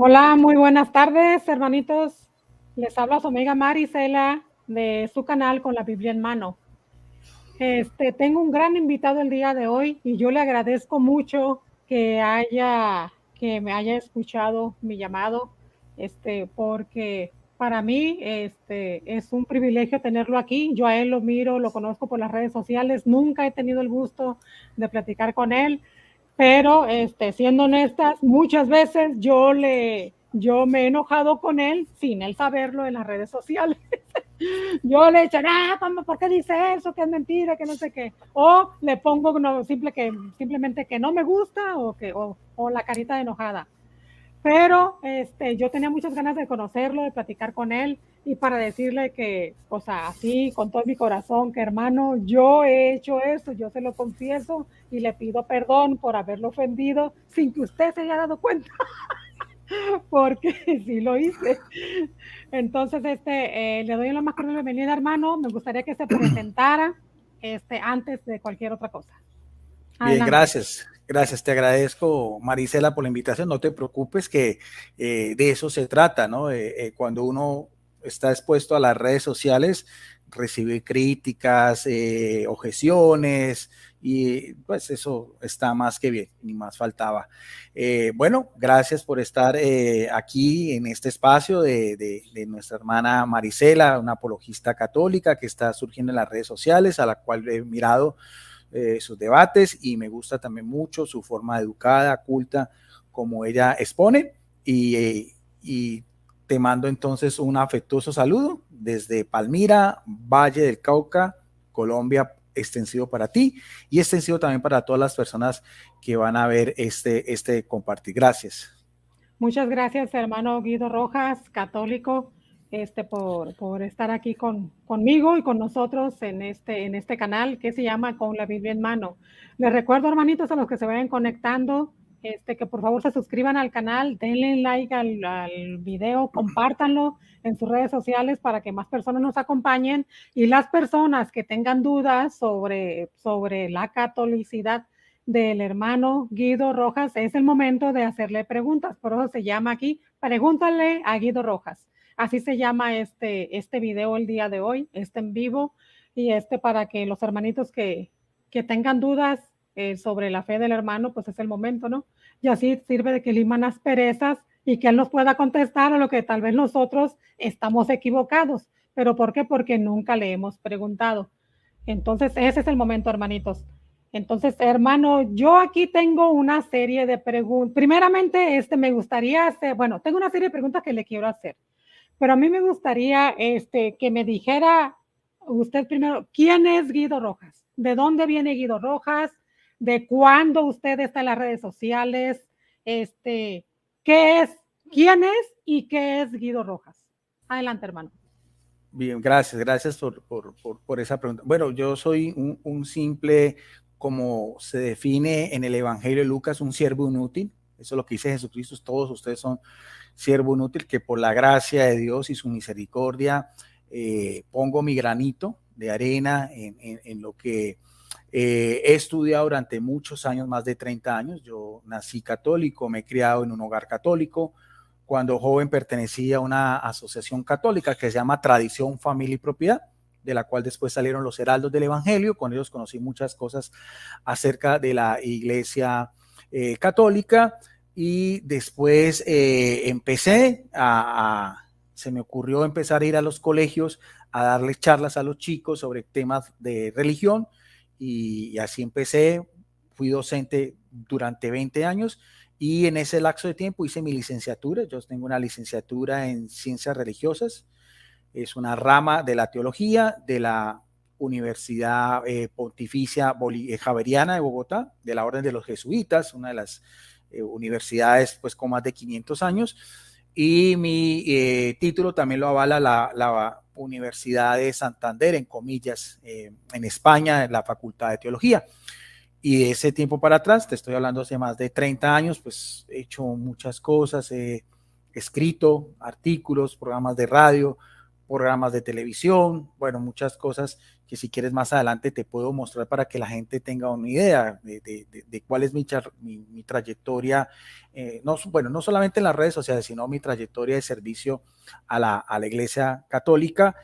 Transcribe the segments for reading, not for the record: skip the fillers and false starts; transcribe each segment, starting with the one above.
Hola, muy buenas tardes, hermanitos. Les habla su amiga Marisela de su canal Con la Biblia en Mano. Tengo un gran invitado el día de hoy y yo le agradezco mucho que me haya escuchado mi llamado, porque para mí, es un privilegio tenerlo aquí. Yo a él lo miro, lo conozco por las redes sociales, nunca he tenido el gusto de platicar con él, pero siendo honestas, muchas veces yo me he enojado con él sin él saberlo en las redes sociales. Yo le he dicho, ¿por qué dice eso? Que es mentira, que no sé qué. O le pongo simplemente que no me gusta o la carita de enojada. Pero yo tenía muchas ganas de conocerlo, de platicar con él y para decirle que, o sea, así con todo mi corazón, que hermano, yo he hecho eso, yo se lo confieso y le pido perdón por haberlo ofendido sin que usted se haya dado cuenta, porque sí lo hice. Entonces, le doy la más cordial bienvenida, hermano. Me gustaría que se presentara antes de cualquier otra cosa. Bien, Adelante. gracias. Gracias, te agradezco, Marisela, por la invitación. No te preocupes que de eso se trata, ¿no? Cuando uno está expuesto a las redes sociales, recibe críticas, objeciones, y pues eso está más que bien, ni más faltaba. Bueno, gracias por estar aquí en este espacio de nuestra hermana Marisela, una apologista católica que está surgiendo en las redes sociales, a la cual he mirado sus debates y me gusta también mucho su forma educada, culta, como ella expone y te mando entonces un afectuoso saludo desde Palmira, Valle del Cauca, Colombia, extensivo para ti y extensivo también para todas las personas que van a ver este compartir. Gracias. Muchas gracias, hermano Guido Rojas, católico, por estar aquí conmigo y con nosotros en este canal que se llama Con la Biblia en Mano. Les recuerdo, hermanitos, a los que se vayan conectando, que por favor se suscriban al canal, denle like al video, compártanlo en sus redes sociales para que más personas nos acompañen y las personas que tengan dudas sobre la catolicidad del hermano Guido Rojas, es el momento de hacerle preguntas, por eso se llama aquí, pregúntale a Guido Rojas. Así se llama este video el día de hoy, en vivo, y para que los hermanitos que tengan dudas sobre la fe del hermano, pues es el momento, ¿no? Y así sirve de que liman asperezas y que él nos pueda contestar a lo que tal vez nosotros estamos equivocados. ¿Pero por qué? Porque nunca le hemos preguntado. Entonces, ese es el momento, hermanitos. Entonces, hermano, yo aquí tengo una serie de preguntas. Primeramente, me gustaría hacer, bueno, tengo una serie de preguntas que le quiero hacer, pero a mí me gustaría que me dijera usted primero, ¿quién es Guido Rojas? ¿De dónde viene Guido Rojas? ¿De cuándo usted está en las redes sociales? ¿Qué es? ¿Quién es y qué es Guido Rojas? Adelante, hermano. Bien, gracias, gracias por esa pregunta. Bueno, yo soy un simple, como se define en el Evangelio de Lucas, un siervo inútil. Eso es lo que dice Jesucristo, todos ustedes son siervo inútil, que por la gracia de Dios y su misericordia pongo mi granito de arena en lo que he estudiado durante muchos años, más de 30 años. Yo nací católico, me he criado en un hogar católico. Cuando joven pertenecía a una asociación católica que se llama Tradición, Familia y Propiedad, de la cual después salieron los Heraldos del Evangelio. Con ellos conocí muchas cosas acerca de la iglesia católica y después se me ocurrió empezar a ir a los colegios a darles charlas a los chicos sobre temas de religión y así empecé, fui docente durante 20 años y en ese lapso de tiempo hice mi licenciatura. Yo tengo una licenciatura en ciencias religiosas, es una rama de la teología de la Universidad Pontificia Javeriana de Bogotá, de la Orden de los Jesuitas, una de las universidades pues con más de 500 años. Y mi título también lo avala la Universidad de Santander, en comillas, en España, en la Facultad de Teología. Y de ese tiempo para atrás, te estoy hablando hace más de 30 años, pues he hecho muchas cosas, he escrito artículos, programas de radio, programas de televisión, bueno, muchas cosas que si quieres más adelante te puedo mostrar para que la gente tenga una idea de cuál es mi trayectoria, no, bueno, no solamente en las redes sociales, sino mi trayectoria de servicio a la Iglesia Católica.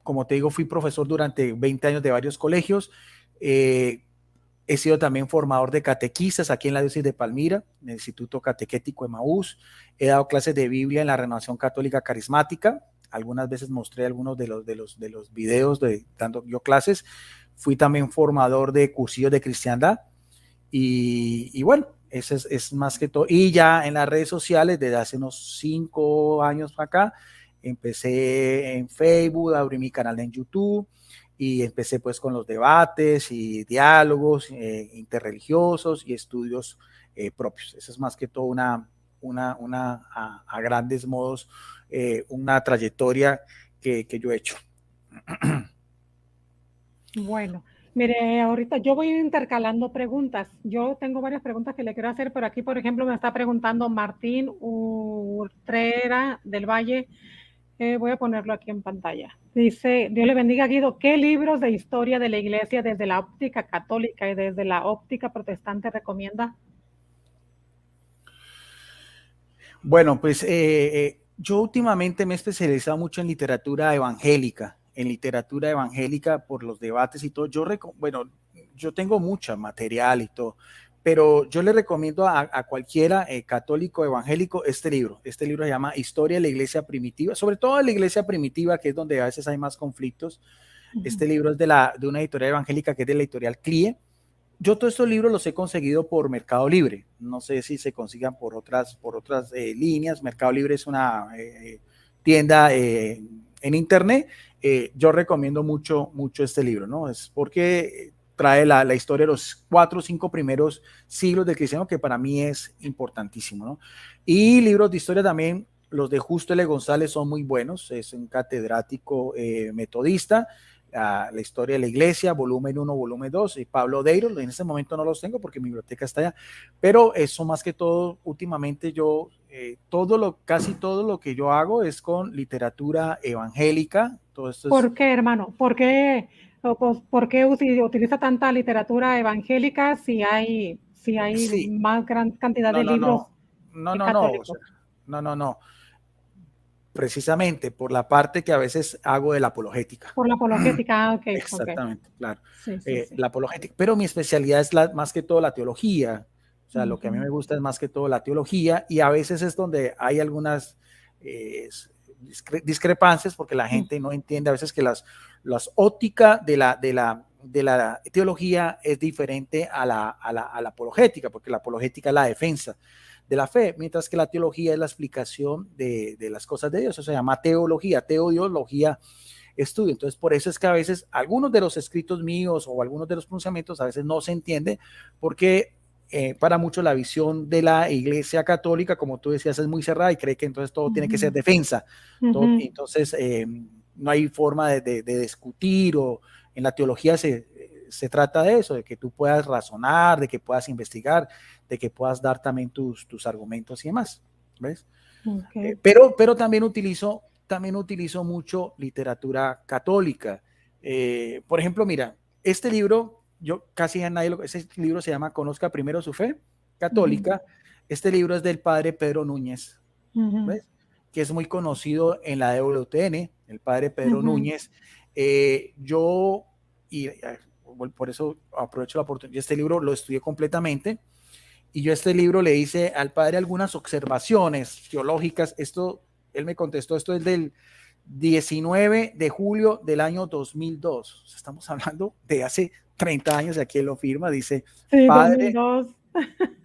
Como te digo, fui profesor durante 20 años de varios colegios. He sido también formador de catequistas aquí en la diócesis de Palmira, en el Instituto Catequético Emaús. He dado clases de Biblia en la Renovación Católica Carismática. Algunas veces mostré algunos de los videos dando yo clases. Fui también formador de cursillos de cristiandad. Y bueno, eso es más que todo. Y ya en las redes sociales, desde hace unos 5 años acá, empecé en Facebook, abrí mi canal en YouTube y empecé pues con los debates y diálogos interreligiosos y estudios propios. Eso es más que todo a grandes modos, una trayectoria que yo he hecho. Bueno, mire, ahorita yo voy intercalando preguntas. Yo tengo varias preguntas que le quiero hacer, pero aquí, por ejemplo, me está preguntando Martín Utrera del Valle. Voy a ponerlo aquí en pantalla. Dice, Dios le bendiga, Guido, ¿qué libros de historia de la iglesia desde la óptica católica y desde la óptica protestante recomienda? Bueno, pues yo últimamente me he especializado mucho en literatura evangélica por los debates y todo. Bueno, yo tengo mucho material y todo, pero yo le recomiendo a cualquiera católico evangélico este libro. Este libro se llama Historia de la Iglesia Primitiva, sobre todo de la Iglesia Primitiva, que es donde a veces hay más conflictos. Este libro es de una editorial evangélica que es de la editorial CLIE. Yo todos estos libros los he conseguido por Mercado Libre. No sé si se consigan por otras líneas. Mercado Libre es una tienda en internet. Yo recomiendo mucho este libro, ¿no? Es porque trae la historia de los 4 o 5 primeros siglos del cristianismo, que para mí es importantísimo, ¿no? Y libros de historia también, los de Justo L. González son muy buenos. Es un catedrático metodista. La historia de la iglesia, volumen 1, volumen 2, y Pablo Deiro. En este momento no los tengo porque mi biblioteca está allá, pero eso más que todo, últimamente yo, casi todo lo que yo hago es con literatura evangélica. Todo esto ¿Por qué, hermano? ¿Por qué utiliza tanta literatura evangélica si hay Sí, más gran cantidad no, de no, libros no, no, no, no, o sea, católicos? no, precisamente por la parte que a veces hago de la apologética. Por la apologética, ok, ok. Exactamente, claro. Sí, sí, sí. La apologética, pero mi especialidad es más que todo la teología. O sea, lo que a mí me gusta es más que todo la teología, y a veces es donde hay algunas discrepancias porque la gente no entiende a veces que las ópticas de la teología es diferente a la apologética, porque la apologética es la defensa de la fe, mientras que la teología es la explicación de las cosas de Dios. Eso se llama teología, teodiología, estudio. Entonces, por eso es que a veces algunos de los escritos míos o algunos de los pronunciamientos a veces no se entiende, porque para muchos la visión de la Iglesia Católica, como tú decías, es muy cerrada y cree que entonces todo tiene que ser defensa. Entonces, no hay forma de discutir, o en la teología se trata de eso, de que tú puedas razonar, de que puedas investigar, de que puedas dar también tus argumentos y demás, ¿ves? Okay. Pero también utilizo mucho literatura católica. Por ejemplo, mira, este libro, yo casi a nadie ese libro se llama Conozca Primero Su Fe Católica. Este libro es del padre Pedro Núñez, ¿ves? Que es muy conocido en la EWTN, el padre Pedro Núñez. Por eso aprovecho la oportunidad. Este libro lo estudié completamente, y yo este libro le hice al padre algunas observaciones teológicas. Él me contestó, esto es del 19 de julio del año 2002. O sea, estamos hablando de hace 30 años, y aquí él lo firma, dice, sí, padre, 2002.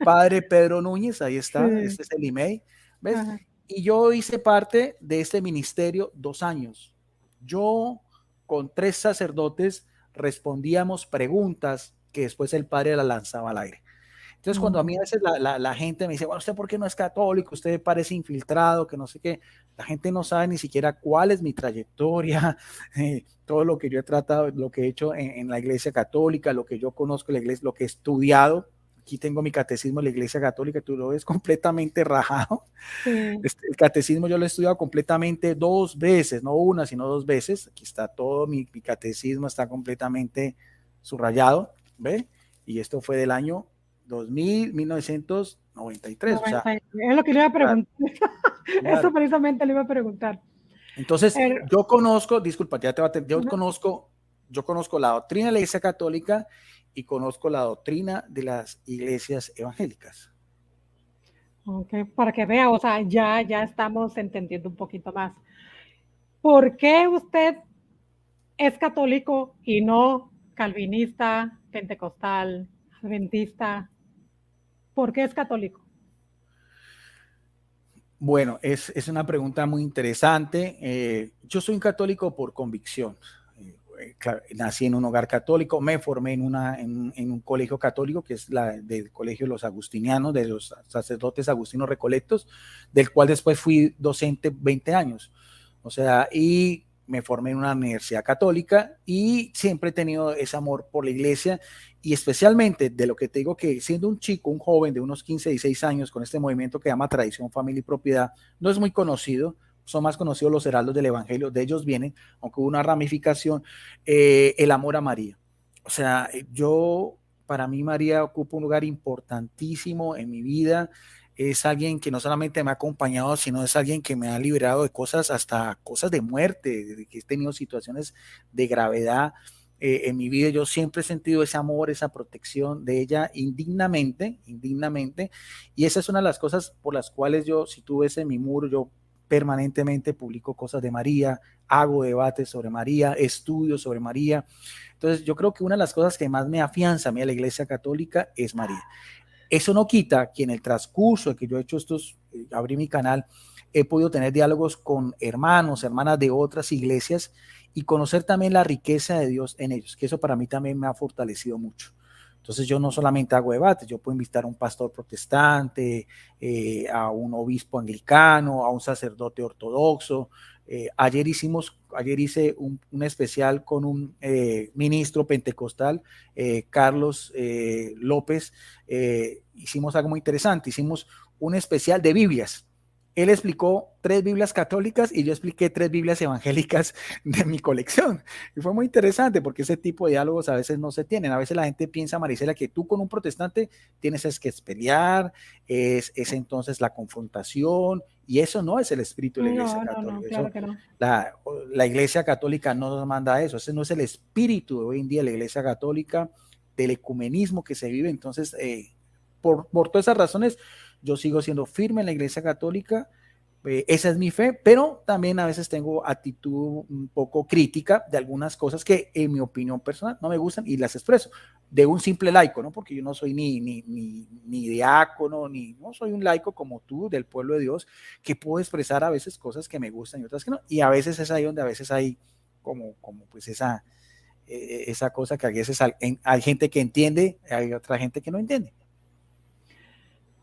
padre Pedro Núñez, ahí está, Sí. este es el email, ¿ves? Ajá. Y yo hice parte de este ministerio 2 años. Yo con 3 sacerdotes respondíamos preguntas que después el padre la lanzaba al aire. Entonces, cuando a mí a veces la gente me dice, bueno, ¿usted por qué no es católico? Usted parece infiltrado, que no sé qué. La gente no sabe ni siquiera cuál es mi trayectoria, todo lo que yo he tratado, lo que he hecho en la iglesia católica, lo que yo conozco de la iglesia, lo que he estudiado. aquí tengo mi catecismo de la Iglesia Católica, tú lo ves completamente rajado. Sí. El catecismo yo lo he estudiado completamente 2 veces, no una, sino 2 veces. Aquí está todo mi catecismo, está completamente subrayado, ¿ve? Y esto fue del año 1993. O sea, es lo que le iba a preguntar. claro. Eso precisamente le iba a preguntar. Entonces, yo conozco, disculpa, yo conozco la doctrina de la Iglesia Católica y conozco la doctrina de las iglesias evangélicas. Ok, para que vea, o sea, ya estamos entendiendo un poquito más. ¿Por qué usted es católico y no calvinista, pentecostal, adventista? ¿Por qué es católico? Bueno, es una pregunta muy interesante. Yo soy un católico por convicción. Claro, nací en un hogar católico, me formé en un colegio católico, que es del Colegio de los Agustinianos, de los sacerdotes agustinos recolectos, del cual después fui docente 20 años. O sea, y me formé en una universidad católica y siempre he tenido ese amor por la iglesia y especialmente de lo que te digo que siendo un chico, un joven de unos 15, 16 años con este movimiento que llama Tradición, Familia y Propiedad, no es muy conocido, son más conocidos los heraldos del evangelio, de ellos vienen, aunque hubo una ramificación, el amor a María. O sea, para mí María ocupa un lugar importantísimo en mi vida. Es alguien que no solamente me ha acompañado, sino es alguien que me ha liberado de cosas, hasta cosas de muerte, de que he tenido situaciones de gravedad en mi vida. Yo siempre he sentido ese amor, esa protección de ella indignamente, y esa es una de las cosas por las cuales yo, si tú ves en mi muro, yo permanentemente publico cosas de María, hago debates sobre María, estudios sobre María. Entonces yo creo que una de las cosas que más me afianza a mí a la Iglesia Católica es María. Eso no quita que en el transcurso de que yo he hecho abrí mi canal, he podido tener diálogos con hermanos, hermanas de otras iglesias y conocer también la riqueza de Dios en ellos, que eso para mí también me ha fortalecido mucho. Entonces yo no solamente hago debates, yo puedo invitar a un pastor protestante, a un obispo anglicano, a un sacerdote ortodoxo. Ayer hice un especial con un ministro pentecostal, Carlos López. Hicimos algo muy interesante, hicimos un especial de Biblias. Él explicó 3 Biblias católicas y yo expliqué 3 Biblias evangélicas de mi colección. Y fue muy interesante porque ese tipo de diálogos a veces no se tienen. A veces la gente piensa, Marisela, que tú con un protestante tienes que pelear, es entonces la confrontación, y eso no es el espíritu de la Iglesia Católica. No, claro que no. La Iglesia Católica no nos manda eso. Ese no es el espíritu de hoy en día de la Iglesia Católica, del ecumenismo que se vive. Entonces, por todas esas razones, yo sigo siendo firme en la Iglesia Católica, esa es mi fe, pero también a veces tengo actitud un poco crítica de algunas cosas que en mi opinión personal no me gustan y las expreso de un simple laico, ¿no? Porque yo no soy ni diácono, no soy un laico como tú del pueblo de Dios, que puedo expresar a veces cosas que me gustan y otras que no, y a veces es ahí donde a veces hay como pues esa cosa que a veces hay gente que entiende, hay otra gente que no entiende.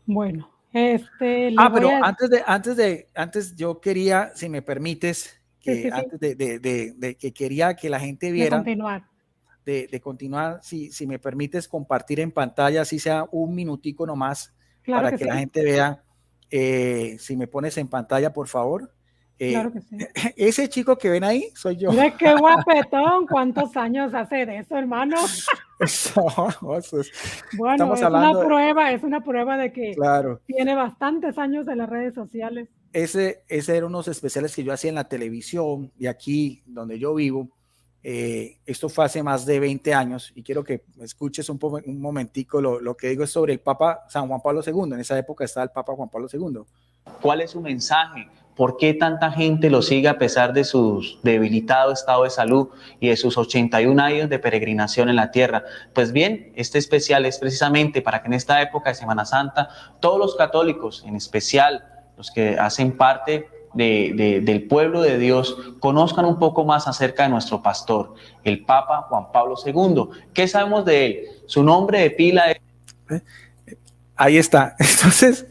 Bueno, pero antes yo quería, si me permites, que antes de que quería que la gente viera, de continuar, si me permites compartir en pantalla, así sea un minutico nomás, claro para que la gente vea, si me pones en pantalla, por favor. Claro que sí. Ese chico que ven ahí soy yo. Mira qué guapetón, ¿cuántos años hace de eso, hermano? Bueno, es una prueba de que claro, tiene bastantes años en las redes sociales. Ese eran unos especiales que yo hacía en la televisión y aquí donde yo vivo. Esto fue hace más de 20 años y quiero que escuches un momentico lo que digo es sobre el Papa San Juan Pablo II. En esa época estaba el Papa Juan Pablo II. ¿Cuál es su mensaje? ¿Por qué tanta gente lo sigue a pesar de su debilitado estado de salud y de sus 81 años de peregrinación en la tierra? Pues bien, este especial es precisamente para que en esta época de Semana Santa todos los católicos, en especial los que hacen parte del pueblo de Dios, conozcan un poco más acerca de nuestro pastor, el Papa Juan Pablo II. ¿Qué sabemos de él? Su nombre de pila es... Ahí está. Entonces,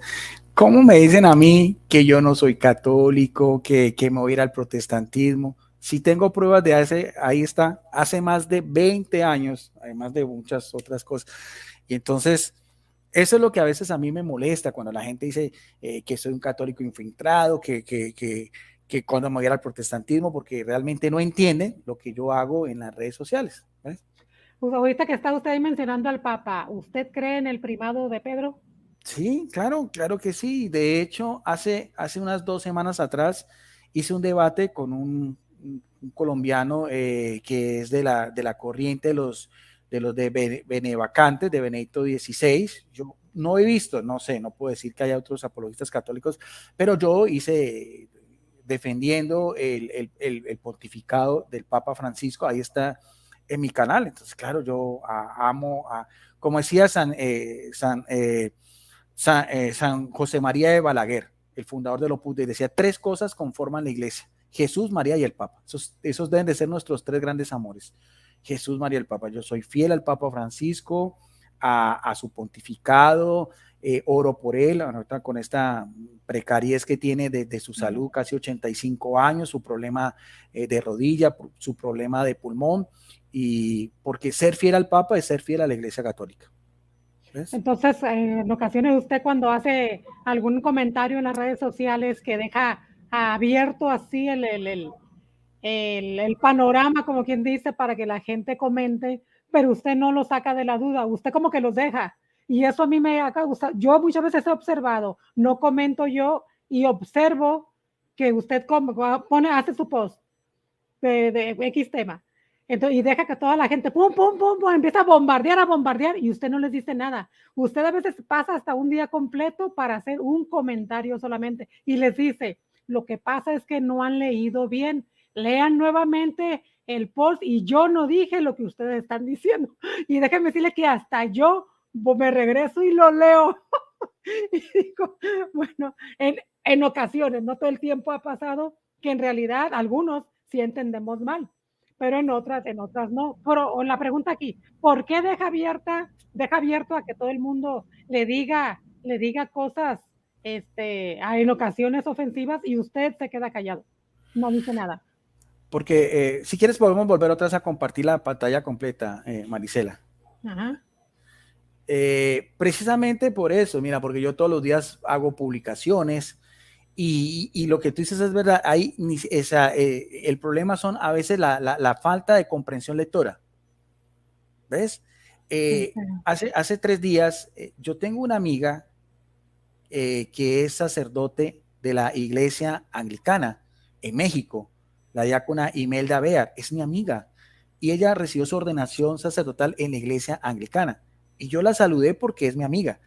¿cómo me dicen a mí que yo no soy católico, que me voy a ir al protestantismo? Si tengo pruebas de ahí está, hace más de 20 años, además de muchas otras cosas. Y entonces, Eso es lo que a veces a mí me molesta cuando la gente dice que soy un católico infiltrado, que cuando me voy al protestantismo, porque realmente no entienden lo que yo hago en las redes sociales. ¿Ves? Pues ahorita que está usted ahí mencionando al Papa, ¿usted cree en el primado de Pedro? Sí, claro, claro que sí. De hecho, hace unas 2 semanas atrás hice un debate con un colombiano que es de la corriente de Benevacantes, de Benedicto XVI. Yo no he visto, no sé, no puedo decir que haya otros apologistas católicos, pero yo hice defendiendo el pontificado del Papa Francisco. Ahí está en mi canal. Entonces, claro, yo amo, como decía San José María de Balaguer, el fundador del Opus Dei, decía: 3 cosas conforman la iglesia: Jesús, María y el Papa. Esos deben de ser nuestros 3 grandes amores. Jesús, María y el Papa. Yo soy fiel al Papa Francisco, a su pontificado, oro por él, ahorita con esta precariedad que tiene de su salud, casi 85 años, su problema de rodilla, su problema de pulmón, y porque ser fiel al Papa es ser fiel a la Iglesia Católica. ¿Ves? Entonces, en ocasiones usted cuando hace algún comentario en las redes sociales que deja abierto así el panorama, como quien dice, para que la gente comente, pero usted no lo saca de la duda, usted como que los deja. Y eso a mí me ha gustado. Yo muchas veces he observado, no comento yo y observo que usted hace su post de X tema. Entonces, y deja que toda la gente, pum, pum, pum, pum, empieza a bombardear, y usted no les dice nada. Usted a veces pasa hasta un día completo para hacer un comentario solamente, y les dice: lo que pasa es que no han leído bien, lean nuevamente el post, y yo no dije lo que ustedes están diciendo. Y déjenme decirle que hasta yo me regreso y lo leo. Y digo, bueno, en ocasiones, no todo el tiempo ha pasado, que en realidad algunos sí entendemos mal, pero en otras no. Pero la pregunta aquí, ¿por qué deja abierto a que todo el mundo le diga cosas en ocasiones ofensivas, y usted se queda callado? No dice nada. Porque si quieres podemos volver otra vez a compartir la pantalla completa, Marisela. Ajá. Precisamente por eso, mira, porque yo todos los días hago publicaciones y lo que tú dices es verdad. Ahí, el problema son a veces la falta de comprensión lectora. ¿Ves? Hace 3 días yo tengo una amiga que es sacerdote de la iglesia anglicana en México, la diácona Imelda Bear, es mi amiga, y ella recibió su ordenación sacerdotal en la iglesia anglicana, y yo la saludé porque es mi amiga.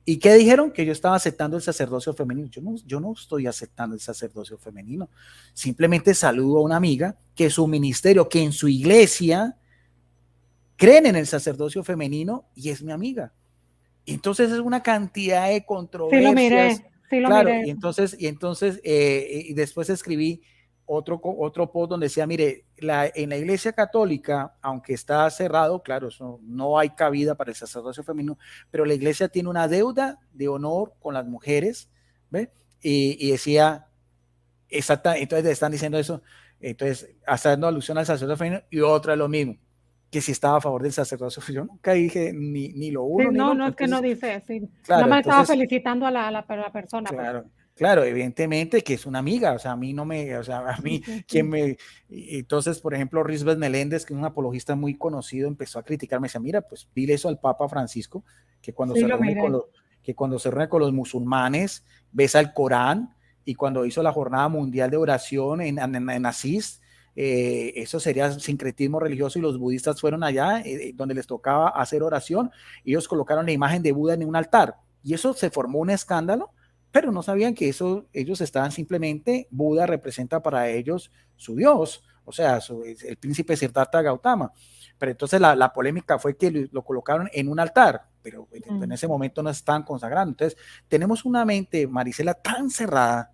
¿Y qué dijeron? Que yo estaba aceptando el sacerdocio femenino. Yo no estoy aceptando el sacerdocio femenino, simplemente saludo a una amiga que su ministerio, que en su iglesia creen en el sacerdocio femenino, y es mi amiga. Entonces es una cantidad de controversias. Sí lo Claro, miré. y después escribí otro post donde decía: mire, en la iglesia católica, aunque está cerrado, claro, eso, no hay cabida para el sacerdocio femenino, pero la iglesia tiene una deuda de honor con las mujeres, ¿ve? Y decía, exacta, entonces están diciendo eso, entonces haciendo alusión al sacerdocio femenino, y otra es lo mismo, que si estaba a favor del sacerdocio. Yo nunca dije ni lo uno ni lo otro. No, es que no Entonces, dice, sí. claro, Nada más estaba entonces, felicitando a la persona. claro, Pues. claro, evidentemente que es una amiga, o sea, a mí no me, o sea, a mí, quien me, entonces, por ejemplo, Risbeth Meléndez, que es un apologista muy conocido, empezó a criticarme, decía: mira, pues dile eso al Papa Francisco, que cuando se reúne con los musulmanes, besa el Corán, y cuando hizo la jornada mundial de oración en Asís, eso sería sincretismo religioso, y los budistas fueron allá donde les tocaba hacer oración, y ellos colocaron la imagen de Buda en un altar, y eso se formó un escándalo, pero no sabían que eso, ellos estaban simplemente, Buda representa para ellos su Dios, o sea, el príncipe Siddhartha Gautama. Pero entonces la polémica fue que lo colocaron en un altar, pero en ese momento no estaban consagrando. Entonces, tenemos una mente, Marisela, tan cerrada,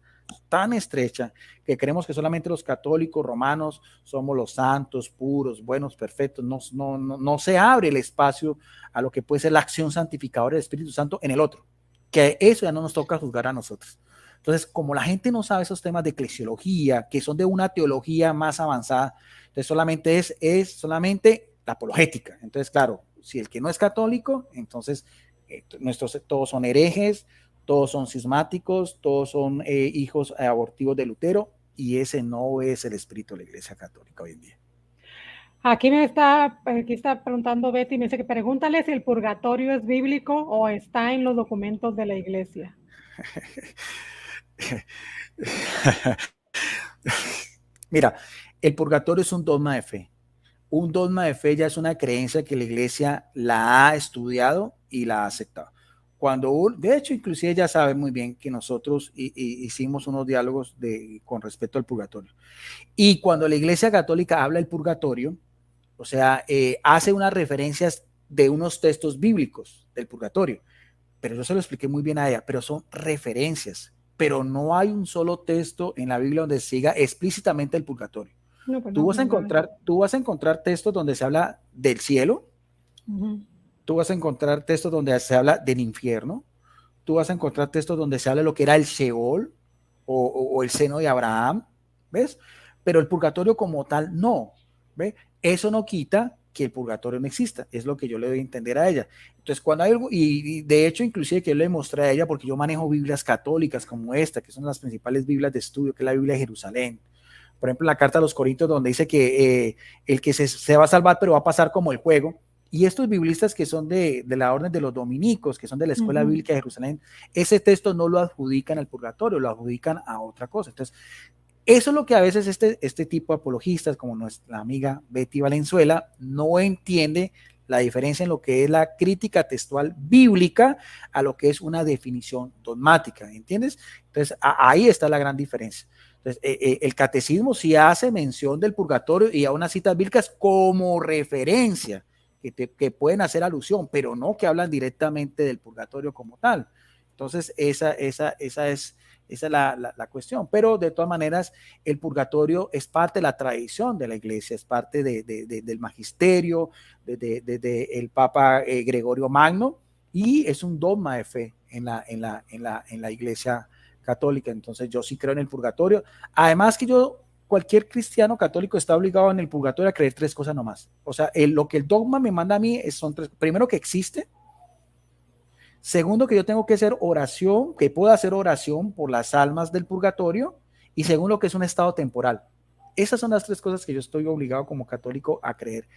tan estrecha, que creemos que solamente los católicos romanos somos los santos, puros, buenos, perfectos. No se abre el espacio a lo que puede ser la acción santificadora del Espíritu Santo en el otro, que eso ya no nos toca juzgar a nosotros. Entonces, como la gente no sabe esos temas de eclesiología, que son de una teología más avanzada, entonces solamente es solamente la apologética. Entonces, claro, si el que no es católico, entonces todos son herejes, todos son cismáticos, todos son hijos abortivos de Lutero, y ese no es el espíritu de la Iglesia Católica hoy en día. Aquí está preguntando Betty, me dice que pregúntale si el purgatorio es bíblico o está en los documentos de la Iglesia. Mira, el purgatorio es un dogma de fe. Un dogma de fe ya es una creencia que la Iglesia la ha estudiado y la ha aceptado. De hecho, inclusive ella sabe muy bien que nosotros hicimos unos diálogos con respecto al purgatorio. Y cuando la Iglesia Católica habla del purgatorio, o sea, hace unas referencias de unos textos bíblicos del purgatorio, pero yo se lo expliqué muy bien a ella, pero son referencias, pero no hay un solo texto en la Biblia donde siga explícitamente el purgatorio. No, pues tú vas a encontrar textos donde se habla del cielo, tú vas a encontrar textos donde se habla del infierno, tú vas a encontrar textos donde se habla de lo que era el Sheol o el seno de Abraham, ¿ves? Pero el purgatorio como tal no, ¿ves? Eso no quita que el purgatorio no exista, es lo que yo le doy a entender a ella. Entonces, cuando hay algo, y de hecho, inclusive que yo le mostré a ella, porque yo manejo Biblias católicas como esta, que son las principales Biblias de estudio, que es la Biblia de Jerusalén. Por ejemplo, la carta a los Corintios, donde dice que el que se va a salvar, pero va a pasar como el juego. Y estos biblistas que son de la orden de los dominicos, que son de la Escuela Bíblica de Jerusalén, ese texto no lo adjudican al purgatorio, lo adjudican a otra cosa. Entonces, eso es lo que a veces este tipo de apologistas, como nuestra amiga Betty Valenzuela, no entiende la diferencia en lo que es la crítica textual bíblica a lo que es una definición dogmática, ¿entiendes? Entonces, ahí está la gran diferencia. Entonces, el catecismo sí hace mención del purgatorio y a unas citas bíblicas como referencia, que pueden hacer alusión, pero no que hablan directamente del purgatorio como tal. Entonces, esa es la cuestión. Pero de todas maneras, el purgatorio es parte de la tradición de la Iglesia, es parte del magisterio, del Papa Gregorio Magno, y es un dogma de fe en la Iglesia Católica. Entonces, yo sí creo en el purgatorio. Además que cualquier cristiano católico está obligado en el purgatorio a creer 3 cosas nomás. O sea, lo que el dogma me manda a mí son 3. Primero, que existe. Segundo, que yo tengo que hacer oración, que puedo hacer oración por las almas del purgatorio. Y segundo, que es un estado temporal. Esas son las 3 cosas que yo estoy obligado como católico a creer.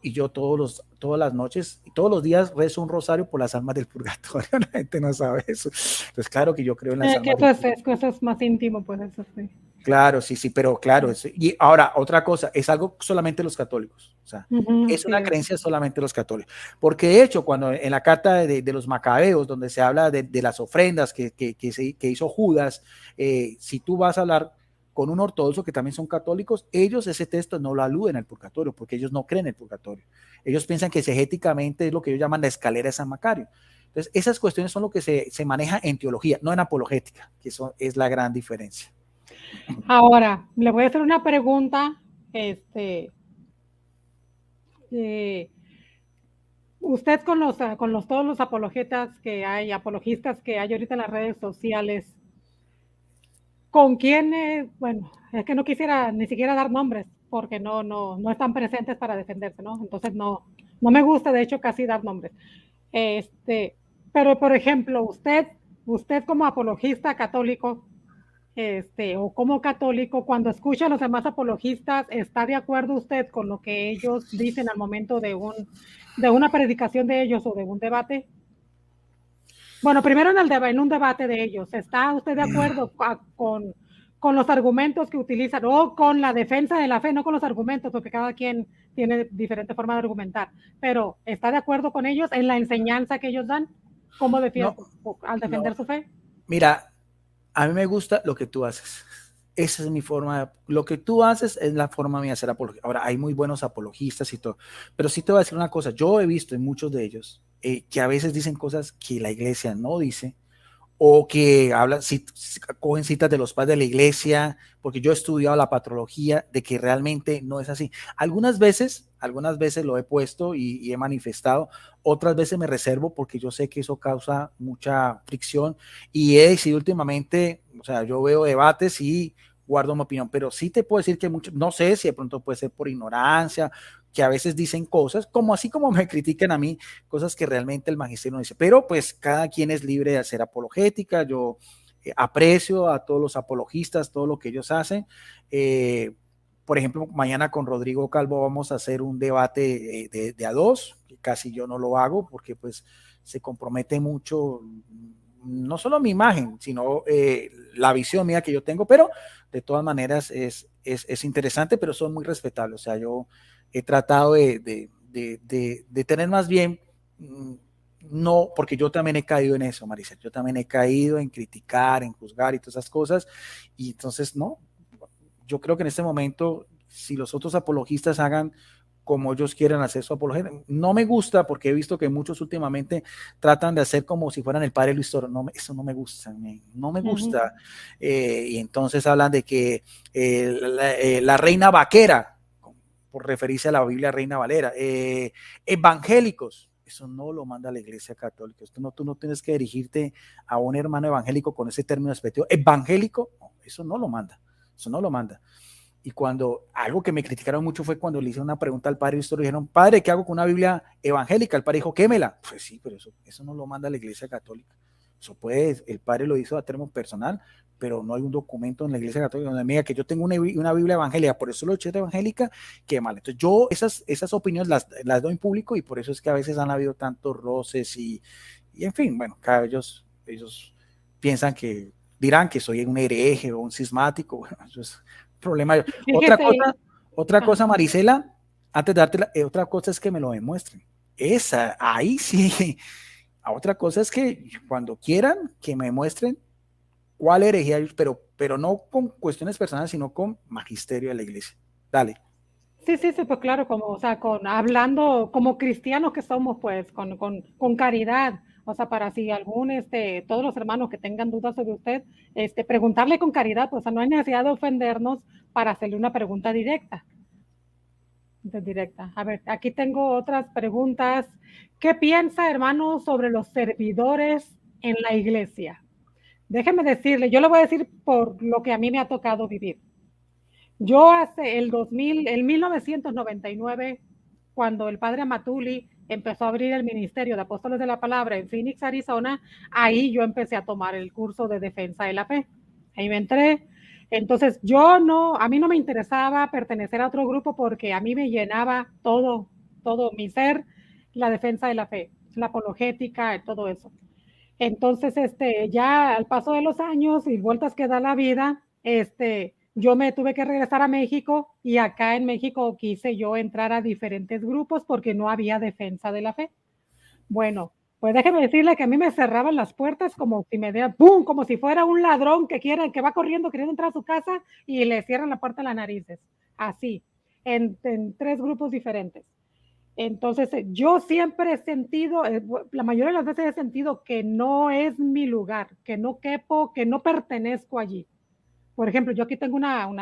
Y yo todas las noches y todos los días rezo un rosario por las almas del purgatorio. La gente no sabe eso. Entonces, claro que yo creo en las almas del purgatorio. Eso es más íntimo, pues eso sí. Claro, sí, pero claro. Y ahora, otra cosa, es algo solamente los católicos. O sea, es una creencia solamente los católicos. Porque de hecho, cuando en la carta de los Macabeos, donde se habla de las ofrendas que hizo Judas, si tú vas a hablar con un ortodoxo que también son católicos, ellos ese texto no lo aluden al purgatorio, porque ellos no creen en el purgatorio. Ellos piensan que exegéticamente es lo que ellos llaman la escalera de San Macario. Entonces, esas cuestiones son lo que se maneja en teología, no en apologética, que eso es la gran diferencia. Ahora, le voy a hacer una pregunta. Usted con todos los apologistas que hay ahorita en las redes sociales, ¿con quién? Bueno, es que no quisiera ni siquiera dar nombres porque no están presentes para defenderse, ¿no? Entonces no me gusta, de hecho, casi dar nombres. Pero, por ejemplo, usted como apologista católico, o como católico, cuando escucha a los demás apologistas, ¿está de acuerdo usted con lo que ellos dicen al momento de una predicación de ellos o de un debate? Bueno, primero en un debate de ellos, ¿está usted de acuerdo con los argumentos que utilizan o con la defensa de la fe? No con los argumentos, porque cada quien tiene diferente forma de argumentar, pero ¿está de acuerdo con ellos en la enseñanza que ellos dan? ¿Cómo defienden al defender su fe? Mira, a mí me gusta lo que tú haces. Esa es mi forma. Lo que tú haces es la forma mía de hacer apología. Ahora, hay muy buenos apologistas y todo, pero sí te voy a decir una cosa. Yo he visto en muchos de ellos que a veces dicen cosas que la iglesia no dice, o que cogen citas de los padres de la iglesia, porque yo he estudiado la patrología, de que realmente no es así. Algunas veces lo he puesto y he manifestado, otras veces me reservo porque yo sé que eso causa mucha fricción y he decidido últimamente, o sea, yo veo debates y guardo mi opinión, pero sí te puedo decir que no sé si de pronto puede ser por ignorancia, que a veces dicen cosas, como así como me critican a mí, cosas que realmente el magisterio no dice. Pero pues cada quien es libre de hacer apologética. Yo aprecio a todos los apologistas, todo lo que ellos hacen. Por ejemplo, mañana con Rodrigo Calvo vamos a hacer un debate de a dos, que casi yo no lo hago porque pues se compromete mucho, no solo mi imagen, sino la visión mía que yo tengo, pero de todas maneras es interesante, pero son muy respetables. O sea, yo he tratado de tener más bien, no, porque yo también he caído en eso, Maricel, yo también he caído en criticar, en juzgar y todas esas cosas, y entonces no, yo creo que en este momento, si los otros apologistas hagan como ellos quieran hacer su apología, no me gusta porque he visto que muchos últimamente tratan de hacer como si fueran el padre Luis Toro. No, eso no me gusta, no me gusta. Y entonces hablan de que la reina vaquera, por referirse a la Biblia Reina Valera, evangélicos, eso no lo manda la Iglesia Católica. Tú no tienes que dirigirte a un hermano evangélico con ese término despectivo. Evangélico, no, eso no lo manda. Eso no lo manda. Y cuando algo que me criticaron mucho fue cuando le hice una pregunta al padre Víctor, dijeron, padre, ¿qué hago con una Biblia evangélica? El padre dijo, quémela. Pues sí, pero eso no lo manda la Iglesia Católica. Eso puede, el padre lo hizo a término personal, pero no hay un documento en la Iglesia Católica donde me diga que yo tengo una Biblia evangélica, por eso lo eché de evangélica, quémala. Entonces yo esas opiniones las doy en público y por eso es que a veces han habido tantos roces y en fin, bueno, cada ellos piensan que dirán que soy un hereje o un cismático, bueno, eso es problema. Otra cosa, Marisela, antes de darte otra cosa es que me lo demuestren. Ahí sí. Otra cosa es que cuando quieran que me muestren cuál herejía, pero no con cuestiones personales, sino con magisterio de la iglesia. Dale. Sí, pues claro, o sea, hablando como cristianos que somos, pues, con caridad. O sea, para si todos los hermanos que tengan dudas sobre usted, preguntarle con caridad, pues, o sea, no hay necesidad de ofendernos para hacerle una pregunta directa. A ver, aquí tengo otras preguntas. ¿Qué piensa, hermano, sobre los servidores en la iglesia? Déjeme decirle, yo le voy a decir por lo que a mí me ha tocado vivir. Yo en 1999, cuando el padre Amatuli empezó a abrir el ministerio de Apóstoles de la Palabra en Phoenix, Arizona, ahí yo empecé a tomar el curso de defensa de la fe. Ahí me entré. Entonces a mí no me interesaba pertenecer a otro grupo porque a mí me llenaba todo mi ser, la defensa de la fe, la apologética, todo eso. Entonces, ya al paso de los años y vueltas que da la vida, yo me tuve que regresar a México y acá en México quise yo entrar a diferentes grupos porque no había defensa de la fe. Bueno, pues déjeme decirle que a mí me cerraban las puertas como si me dieran, ¡pum!, como si fuera un ladrón que va corriendo queriendo entrar a su casa y le cierran la puerta a las narices. Así, en 3 grupos diferentes. Entonces, yo siempre he sentido, la mayoría de las veces he sentido que no es mi lugar, que no quepo, que no pertenezco allí. Por ejemplo, yo aquí tengo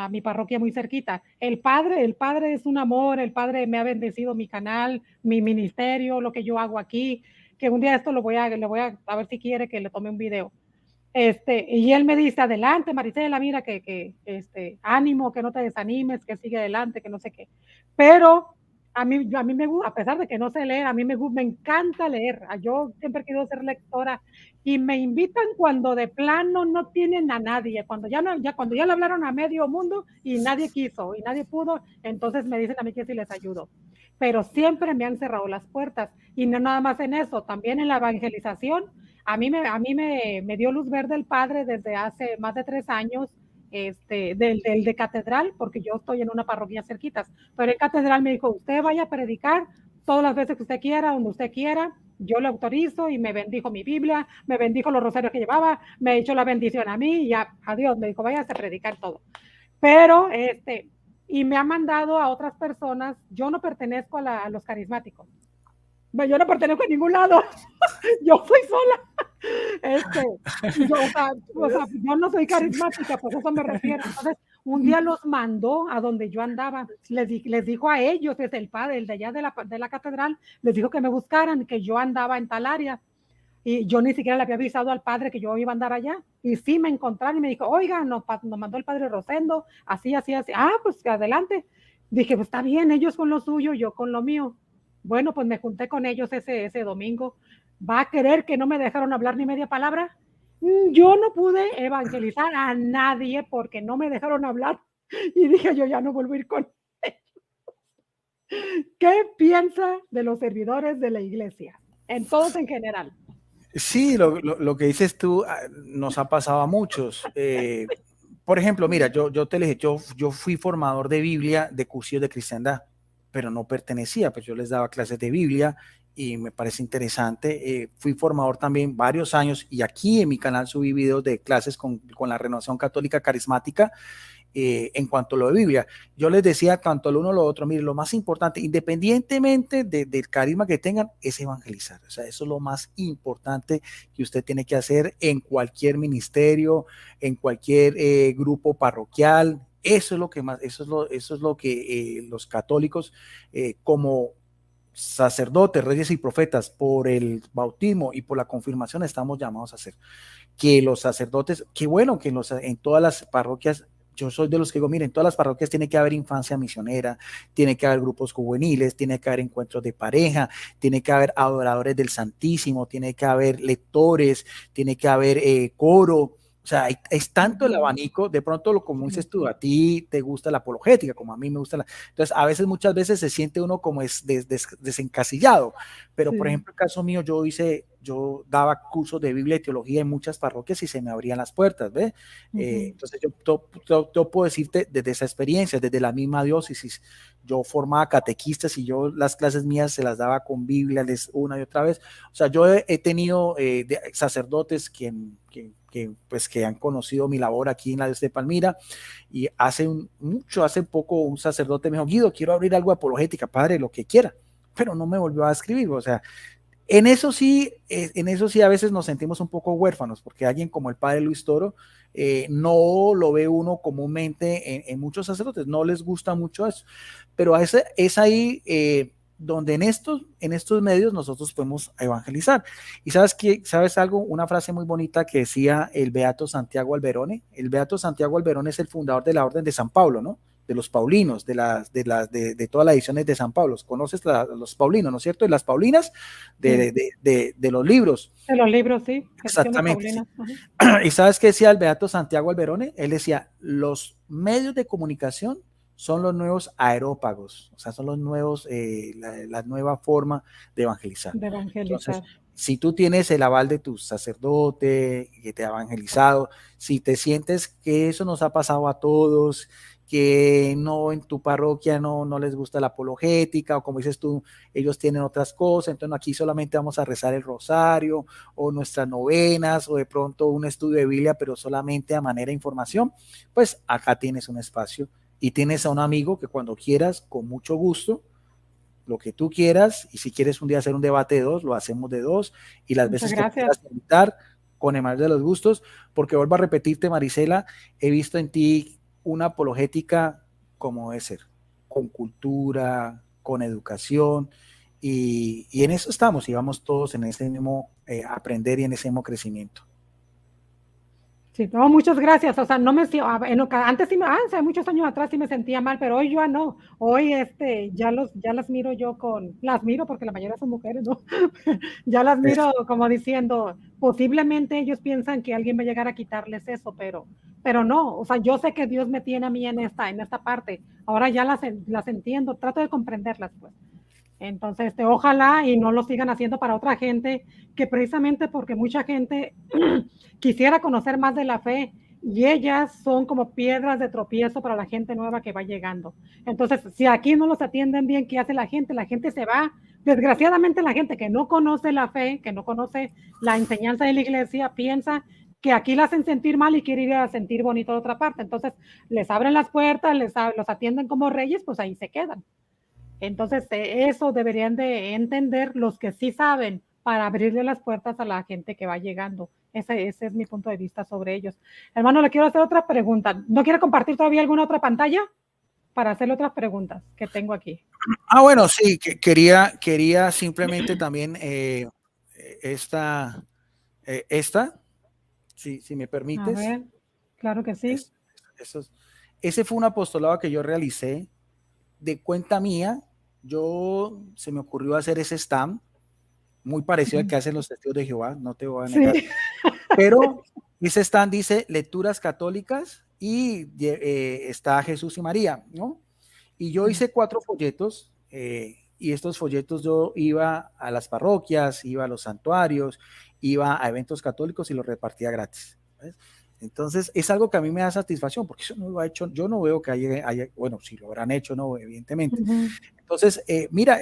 mi parroquia muy cerquita. El padre es un amor, el padre me ha bendecido mi canal, mi ministerio, lo que yo hago aquí, que un día esto le voy a ver si quiere que le tome un video. Y él me dice, adelante, Marisela, mira que ánimo, que no te desanimes, que sigue adelante, que no sé qué. Pero a mí me gusta, a pesar de que no sé leer, a mí me encanta leer. Yo siempre he querido ser lectora y me invitan cuando de plano no tienen a nadie, cuando ya le hablaron a medio mundo y nadie quiso y nadie pudo, entonces me dicen a mí que sí les ayudo. Pero siempre me han cerrado las puertas y no nada más en eso, también en la evangelización. A mí me dio luz verde el padre desde hace más de 3 años, del de Catedral, porque yo estoy en una parroquia cerquitas, pero en Catedral me dijo, usted vaya a predicar todas las veces que usted quiera, donde usted quiera, yo le autorizo, y me bendijo mi Biblia, me bendijo los rosarios que llevaba, me echó la bendición a mí, y ya, adiós, me dijo, váyase a predicar todo. Pero, y me ha mandado a otras personas, yo no pertenezco a los carismáticos, yo no pertenezco a ningún lado, yo soy sola. Yo no soy carismática, pues eso me refiero. Entonces, un día los mandó a donde yo andaba, les dijo a ellos, es el padre, el de allá de la catedral, les dijo que me buscaran, que yo andaba en tal área, y yo ni siquiera le había avisado al padre que yo iba a andar allá, y sí me encontraron y me dijo, oiga, nos mandó el padre Rosendo, así, pues adelante. Dije, pues está bien, ellos con lo suyo, yo con lo mío. Bueno, pues me junté con ellos ese domingo. ¿Va a querer que no me dejaron hablar ni media palabra? Yo no pude evangelizar a nadie porque no me dejaron hablar. Y dije, yo ya no vuelvo a ir con... ¿Qué piensa de los servidores de la iglesia? En todos en general. Sí, lo que dices tú nos ha pasado a muchos. Por ejemplo, mira, yo te dije, yo fui formador de Biblia de cursillos de cristiandad, pero no pertenecía, pues yo les daba clases de Biblia y me parece interesante. Fui formador también varios años y aquí en mi canal subí videos de clases con la Renovación Católica Carismática en cuanto a lo de Biblia. Yo les decía tanto lo uno lo otro, mire, lo más importante, independientemente del carisma que tengan, es evangelizar. O sea, eso es lo más importante que usted tiene que hacer en cualquier ministerio, en cualquier grupo parroquial. Eso es lo que más, eso es lo que los católicos como sacerdotes, reyes y profetas, por el bautismo y por la confirmación estamos llamados a hacer. Que los sacerdotes, qué bueno que en todas las parroquias, yo soy de los que digo, miren, en todas las parroquias tiene que haber infancia misionera, tiene que haber grupos juveniles, tiene que haber encuentros de pareja, tiene que haber adoradores del Santísimo, tiene que haber lectores, tiene que haber coro. O sea, es tanto el abanico, de pronto, como dices tú, a ti te gusta la apologética, como a mí me gusta la... Entonces, a veces, muchas veces se siente uno como desencasillado, pero por ejemplo, el caso mío, yo daba cursos de Biblia y teología en muchas parroquias y se me abrían las puertas, ¿ves? Entonces, yo puedo decirte desde esa experiencia, desde la misma diócesis, yo formaba catequistas y yo las clases mías se las daba con Biblia una y otra vez. O sea, yo he tenido sacerdotes que han conocido mi labor aquí en la de Palmira, y hace poco un sacerdote me dijo, Guido, quiero abrir algo de apologética, padre, lo que quiera, pero no me volvió a escribir. O sea, en eso sí a veces nos sentimos un poco huérfanos, porque alguien como el padre Luis Toro no lo ve uno comúnmente en muchos sacerdotes, no les gusta mucho eso, pero es ahí donde en estos medios nosotros podemos evangelizar. Y sabes algo, una frase muy bonita que decía el Beato Santiago Alberone. El Beato Santiago Alberone es el fundador de la Orden de San Pablo, ¿no? De los Paulinos, de todas las ediciones de San Pablo. ¿Conoces los Paulinos, no es cierto? Y las Paulinas de los libros. De los libros, sí. Exactamente. Sí. ¿Y sabes qué decía el Beato Santiago Alberone? Él decía, los medios de comunicación son los nuevos aerópagos, o sea, son los nuevos, la nueva forma de evangelizar. Entonces, si tú tienes el aval de tu sacerdote que te ha evangelizado, si te sientes que eso nos ha pasado a todos, que no en tu parroquia no les gusta la apologética, o como dices tú, ellos tienen otras cosas, entonces aquí solamente vamos a rezar el rosario o nuestras novenas o de pronto un estudio de Biblia, pero solamente a manera de información, pues acá tienes un espacio y tienes a un amigo que cuando quieras, con mucho gusto, lo que tú quieras, y si quieres un día hacer un debate de dos, lo hacemos de dos, y las veces que quieras invitar, con el mayor de los gustos, porque vuelvo a repetirte, Marisela, he visto en ti una apologética como debe ser, con cultura, con educación, y en eso estamos, y vamos todos en ese mismo aprender y en ese mismo crecimiento. Sí, no, muchas gracias. O sea, no me antes sí hace muchos años atrás sí me sentía mal, pero hoy ya no. Hoy ya las miro las miro porque la mayoría son mujeres, ¿no? Ya las miro como diciendo, posiblemente ellos piensan que alguien va a llegar a quitarles eso, pero no. O sea, yo sé que Dios me tiene a mí en esta parte. Ahora ya las entiendo, trato de comprenderlas, pues. Entonces, ojalá y no lo sigan haciendo para otra gente, que precisamente porque mucha gente quisiera conocer más de la fe y ellas son como piedras de tropiezo para la gente nueva que va llegando. Entonces, si aquí no los atienden bien, ¿qué hace la gente? La gente se va. Desgraciadamente, la gente que no conoce la fe, que no conoce la enseñanza de la iglesia, piensa que aquí la hacen sentir mal y quiere ir a sentir bonito de otra parte. Entonces, les abren las puertas, los atienden como reyes, pues ahí se quedan. Entonces, eso deberían de entender los que sí saben para abrirle las puertas a la gente que va llegando. Ese es mi punto de vista sobre ellos. Hermano, le quiero hacer otra pregunta. ¿No quiere compartir todavía alguna otra pantalla para hacerle otras preguntas que tengo aquí? Bueno, sí, quería simplemente también esta, si me permites. A ver, claro que sí. Ese fue un apostolado que yo realicé de cuenta mía, se me ocurrió hacer ese stand, muy parecido al que hacen los testigos de Jehová, no te voy a negar, Sí. pero ese stand dice lecturas católicas y está Jesús y María, ¿no? Y yo hice 4 folletos, y estos folletos yo iba a las parroquias, iba a los santuarios, iba a eventos católicos y los repartía gratis, ¿ves? Entonces es algo que a mí me da satisfacción, porque eso no lo ha hecho, yo no veo que haya bueno, si lo habrán hecho, no, evidentemente. Entonces, mira,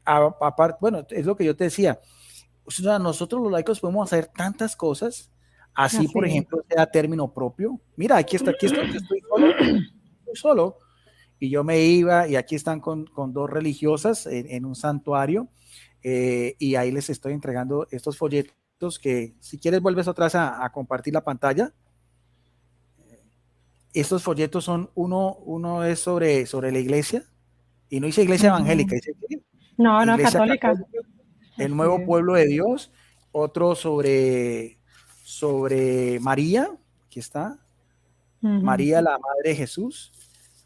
aparte, bueno, es lo que yo te decía, o sea, nosotros los laicos podemos hacer tantas cosas, así por ejemplo, sea término propio. Mira, aquí estoy, estoy solo, y yo me iba, y aquí están con 2 religiosas en un santuario, y ahí les estoy entregando estos folletos que, si quieres, vuelves otra vez a compartir la pantalla. Estos folletos son, uno es sobre la iglesia, y no dice iglesia evangélica, dice no, iglesia católica. el nuevo pueblo de Dios. Otro sobre María, aquí está, María, la madre de Jesús.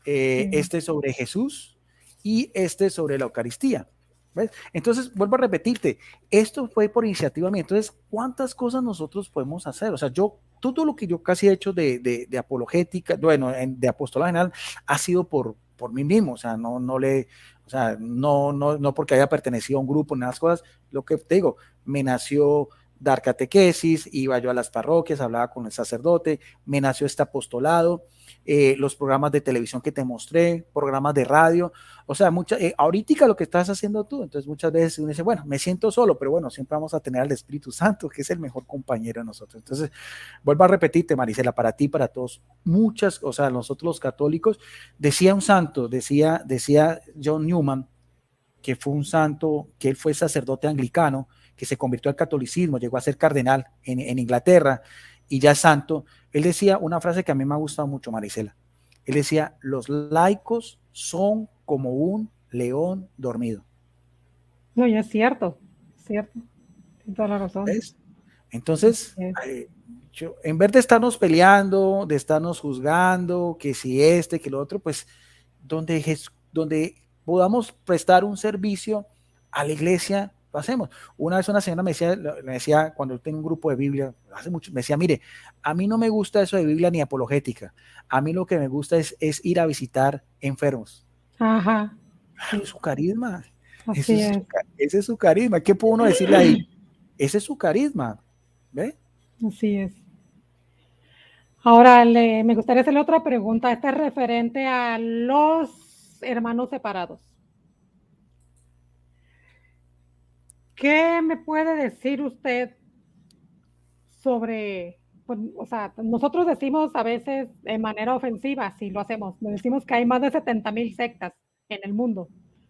Este sobre Jesús, y este sobre la Eucaristía. ¿Ves? Entonces, vuelvo a repetirte, esto fue por iniciativa mía. Entonces, ¿cuántas cosas nosotros podemos hacer? O sea, todo lo que yo casi he hecho de apologética, bueno, de apostolado general, ha sido por mí mismo. O sea, no porque haya pertenecido a un grupo, ni las cosas. Lo que te digo, me nació dar catequesis, iba yo a las parroquias, hablaba con el sacerdote, me nació este apostolado, los programas de televisión que te mostré, programas de radio, o sea, ahorita lo que estás haciendo tú. Entonces muchas veces uno dice, bueno, me siento solo, pero bueno, siempre vamos a tener al Espíritu Santo, que es el mejor compañero de nosotros. Entonces, vuelvo a repetirte, Marisela, para ti, para todos, o sea, nosotros los católicos, decía un santo, decía John Newman, que fue un santo, que él fue sacerdote anglicano, que se convirtió al catolicismo, llegó a ser cardenal en Inglaterra, y ya es santo. Él decía una frase que a mí me ha gustado mucho, Marisela. Él decía, los laicos son como un león dormido. No, y es cierto, tiene toda la razón. ¿Ves? Entonces, en vez de estarnos peleando, de estarnos juzgando, que si que lo otro, pues donde podamos prestar un servicio a la iglesia, lo hacemos. Una vez una señora me decía cuando yo tenía un grupo de Biblia, hace mucho, me decía, mire, a mí no me gusta eso de Biblia ni apologética, a mí lo que me gusta es ir a visitar enfermos. Ajá. Claro, es su carisma. Ese es su carisma. ¿Qué puede uno decirle ahí? Ese es su carisma. ¿Ve? Así es. Ahora me gustaría hacerle otra pregunta. Esta es referente a los hermanos separados. ¿Qué me puede decir usted sobre, pues, o sea, nosotros decimos a veces de manera ofensiva, si lo hacemos, decimos que hay más de 70,000 sectas en el mundo.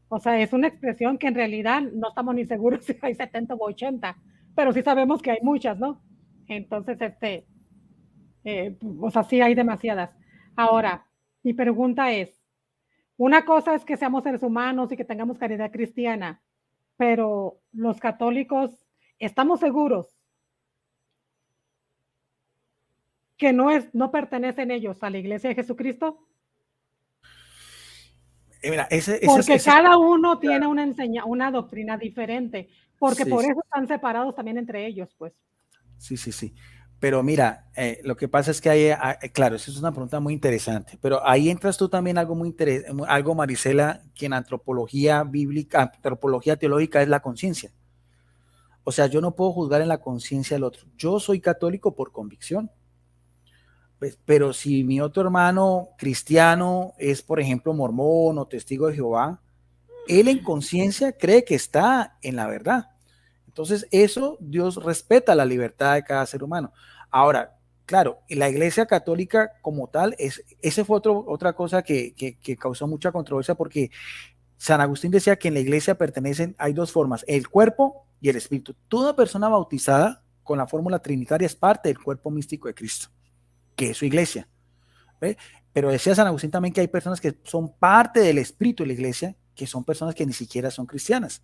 O sea, es una expresión que en realidad no estamos ni seguros si hay 70 o 80, pero sí sabemos que hay muchas, ¿no? Entonces, o sea, sí hay demasiadas. Ahora, mi pregunta es, una cosa es que seamos seres humanos y que tengamos caridad cristiana, pero los católicos, ¿estamos seguros que no pertenecen ellos a la Iglesia de Jesucristo? Mira, porque cada uno tiene una doctrina diferente, porque por eso están separados también entre ellos, pues. Sí. Pero mira, lo que pasa es que claro, esa es una pregunta muy interesante, pero ahí entras tú también algo, Marisela, que en antropología bíblica, antropología teológica es la conciencia. O sea, yo no puedo juzgar en la conciencia del otro. Yo soy católico por convicción. Pues, pero si mi otro hermano cristiano es, por ejemplo, mormón o testigo de Jehová, él en conciencia cree que está en la verdad. Entonces, eso Dios respeta la libertad de cada ser humano. Ahora, claro, la Iglesia Católica como tal, esa fue otra cosa que causó mucha controversia, porque San Agustín decía que en la Iglesia hay 2 formas, el cuerpo y el espíritu. Toda persona bautizada con la fórmula trinitaria es parte del cuerpo místico de Cristo, que es su Iglesia. ¿Ve? Pero decía San Agustín también que hay personas que son parte del espíritu de la Iglesia, que son personas que ni siquiera son cristianas.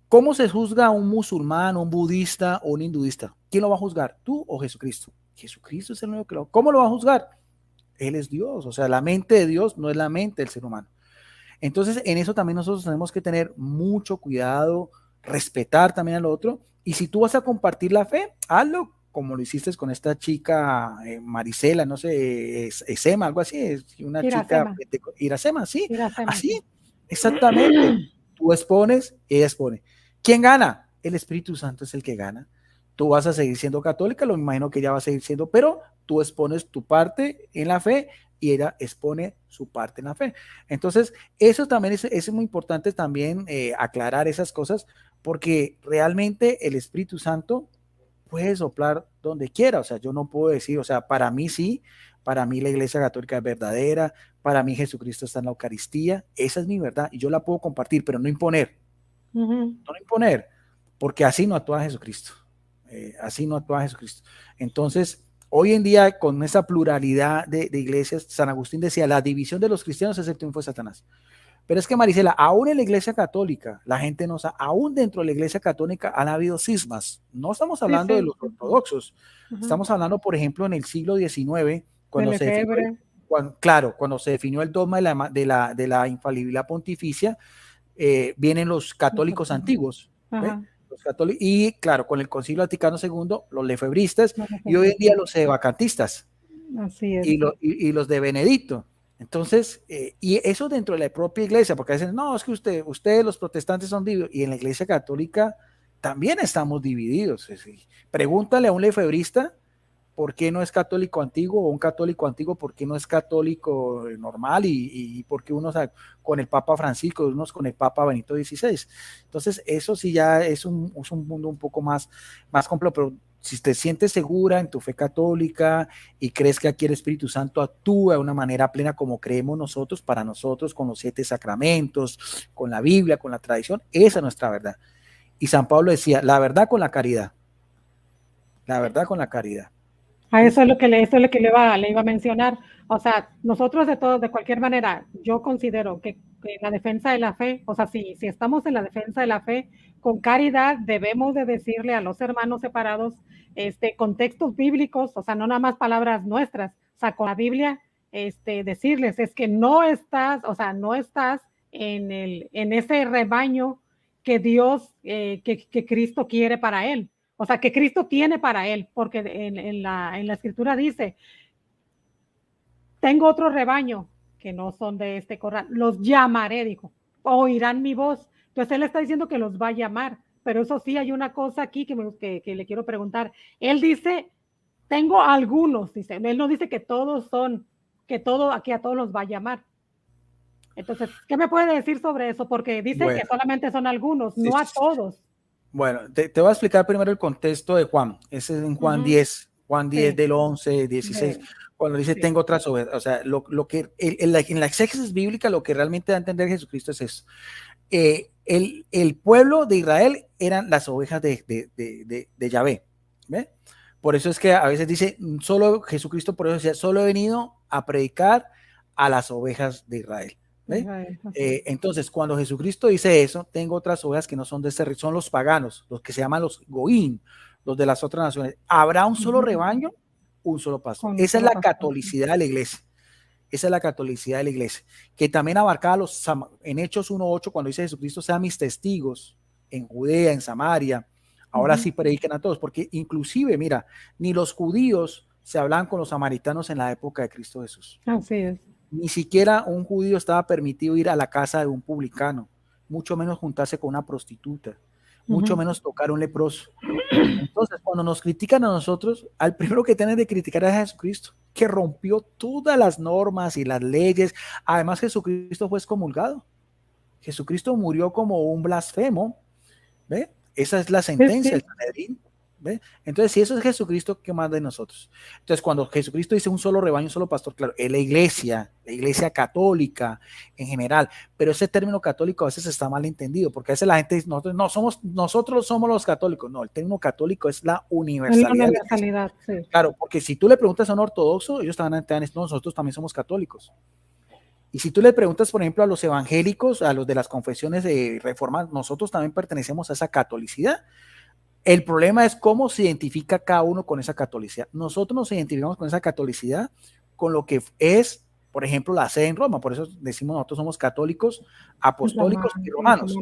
¿Cómo se juzga a un musulmán, un budista o un hinduista? ¿Quién lo va a juzgar? ¿Tú o Jesucristo? Jesucristo es el único que ¿Cómo lo va a juzgar? Él es Dios, o sea, la mente de Dios no es la mente del ser humano. Entonces, en eso también nosotros tenemos que tener mucho cuidado, respetar también al otro, y si tú vas a compartir la fe, hazlo como lo hiciste con esta chica Marisela, no sé, Esema, algo así, es una Iracema. chica, Iracema, sí, Iracema, así, sí. exactamente. Tú expones, ella expone. ¿Quién gana? El Espíritu Santo es el que gana. Tú vas a seguir siendo católica, lo imagino que ella va a seguir siendo, pero tú expones tu parte en la fe y ella expone su parte en la fe. Entonces, eso también es muy importante también aclarar esas cosas, porque realmente el Espíritu Santo puede soplar donde quiera. O sea, yo no puedo decir, o sea, para mí sí, para mí la Iglesia Católica es verdadera, para mí Jesucristo está en la Eucaristía, esa es mi verdad y yo la puedo compartir, pero no imponer, no imponer, porque así no actúa Jesucristo. Así no actúa Jesucristo. Entonces, hoy en día, con esa pluralidad de iglesias, San Agustín decía, la división de los cristianos es el triunfo de Satanás. Pero es que, Marisela, aún en la iglesia católica, la gente no sabe, aún dentro de la iglesia católica han habido cismas. No estamos hablando de los ortodoxos, estamos hablando, por ejemplo, en el siglo XIX, cuando se definió, cuando se definió el dogma de la infalibilidad pontificia, vienen los católicos antiguos, los católicos, y claro, con el Concilio Vaticano II, los lefebristas, y hoy en día los sedevacantistas, así es. y los de Benedicto. Entonces, y eso dentro de la propia iglesia, porque dicen, no, es que ustedes los protestantes son divididos, y en la iglesia católica también estamos divididos. Pregúntale a un lefebrista por qué no es católico antiguo, o un católico antiguo por qué no es católico normal, y por qué unos con el Papa Francisco, unos con el Papa Benito XVI. Entonces, eso sí ya es un mundo un poco más complejo, pero si te sientes segura en tu fe católica y crees que aquí el Espíritu Santo actúa de una manera plena como creemos nosotros, para nosotros, con los 7 sacramentos, con la Biblia, con la tradición, esa es nuestra verdad. Y San Pablo decía, la verdad con la caridad. La verdad con la caridad. A eso es lo que le iba a mencionar. O sea, nosotros de cualquier manera, yo considero que la defensa de la fe, o sea, si estamos en la defensa de la fe, con caridad debemos de decirle a los hermanos separados contextos bíblicos, o sea, no nada más palabras nuestras, o sea, con la Biblia, decirles, es que no estás en ese rebaño que Dios, que Cristo quiere para él. O sea, que Cristo tiene para él, porque en la escritura dice, tengo otro rebaño que no son de este corral, los llamaré, dijo, oirán mi voz. Entonces él está diciendo que los va a llamar, pero eso sí, hay una cosa aquí que le quiero preguntar. Él dice, tengo algunos, dice, él no dice que todos son, aquí a todos los va a llamar. Entonces, ¿qué me puede decir sobre eso? Porque dice que solamente son algunos, no a todos. Bueno, te voy a explicar primero el contexto de Juan. Ese es en Juan 10, Juan 10 del 11, 16, cuando dice tengo otras ovejas. O sea, lo que en la exégesis bíblica lo que realmente da a entender Jesucristo es eso. El pueblo de Israel eran las ovejas de Yahvé. ¿Ve? Por eso es que a veces dice, solo Jesucristo, por eso decía, solo he venido a predicar a las ovejas de Israel. Entonces, cuando Jesucristo dice eso, tengo otras ovejas que no son de este reino, son los paganos, los que se llaman los goín, los de las otras naciones. ¿Habrá un solo rebaño? Un solo pastor. Esa es la catolicidad de la iglesia. Esa es la catolicidad de la iglesia, que también abarcaba en Hechos 1:8, cuando dice Jesucristo, sean mis testigos en Judea, en Samaria. Ahora sí prediquen a todos, porque inclusive, mira, ni los judíos se hablaban con los samaritanos en la época de Cristo Jesús. Así es. Ni siquiera un judío estaba permitido ir a la casa de un publicano, mucho menos juntarse con una prostituta, mucho menos tocar a un leproso. Entonces, cuando nos critican a nosotros, al primero que tienen de criticar es a Jesucristo, que rompió todas las normas y las leyes. Además, Jesucristo fue excomulgado. Jesucristo murió como un blasfemo. ¿Ve? Esa es la sentencia del Sanedrín. ¿Ve? Entonces, si eso es Jesucristo, ¿qué más de nosotros? Entonces, cuando Jesucristo dice un solo rebaño, un solo pastor, claro, es la iglesia católica en general, pero ese término católico a veces está mal entendido, porque a veces la gente dice, nosotros somos los católicos. No, el término católico es la universalidad. Sí. Claro, porque si tú le preguntas a un ortodoxo, ellos te van a decir, no, nosotros también somos católicos. Y si tú le preguntas, por ejemplo, a los evangélicos, a los de las confesiones de reforma, nosotros también pertenecemos a esa catolicidad. El problema es cómo se identifica cada uno con esa catolicidad. Nosotros nos identificamos con esa catolicidad con lo que es, por ejemplo, la sede en Roma. Por eso decimos nosotros somos católicos, apostólicos y romanos,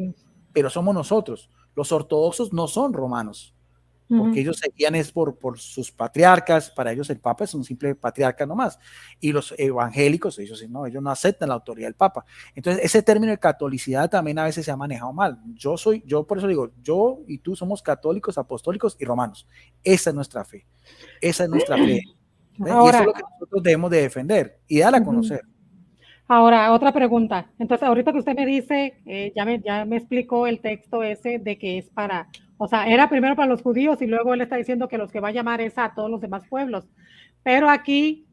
pero somos nosotros. Los ortodoxos no son romanos, porque ellos seguían es por sus patriarcas. Para ellos el Papa es un simple patriarca nomás, y los evangélicos, ellos no aceptan la autoridad del Papa. Entonces ese término de catolicidad también a veces se ha manejado mal. Yo por eso digo, yo y tú somos católicos, apostólicos y romanos. Esa es nuestra fe, esa es nuestra fe. Ahora, y eso es lo que nosotros debemos de defender y dar a conocer. Ahora, otra pregunta. Entonces, ahorita que usted me dice, ya me explicó el texto ese de que es para, o sea, era primero para los judíos y luego él está diciendo que los que va a llamar es a todos los demás pueblos. Pero aquí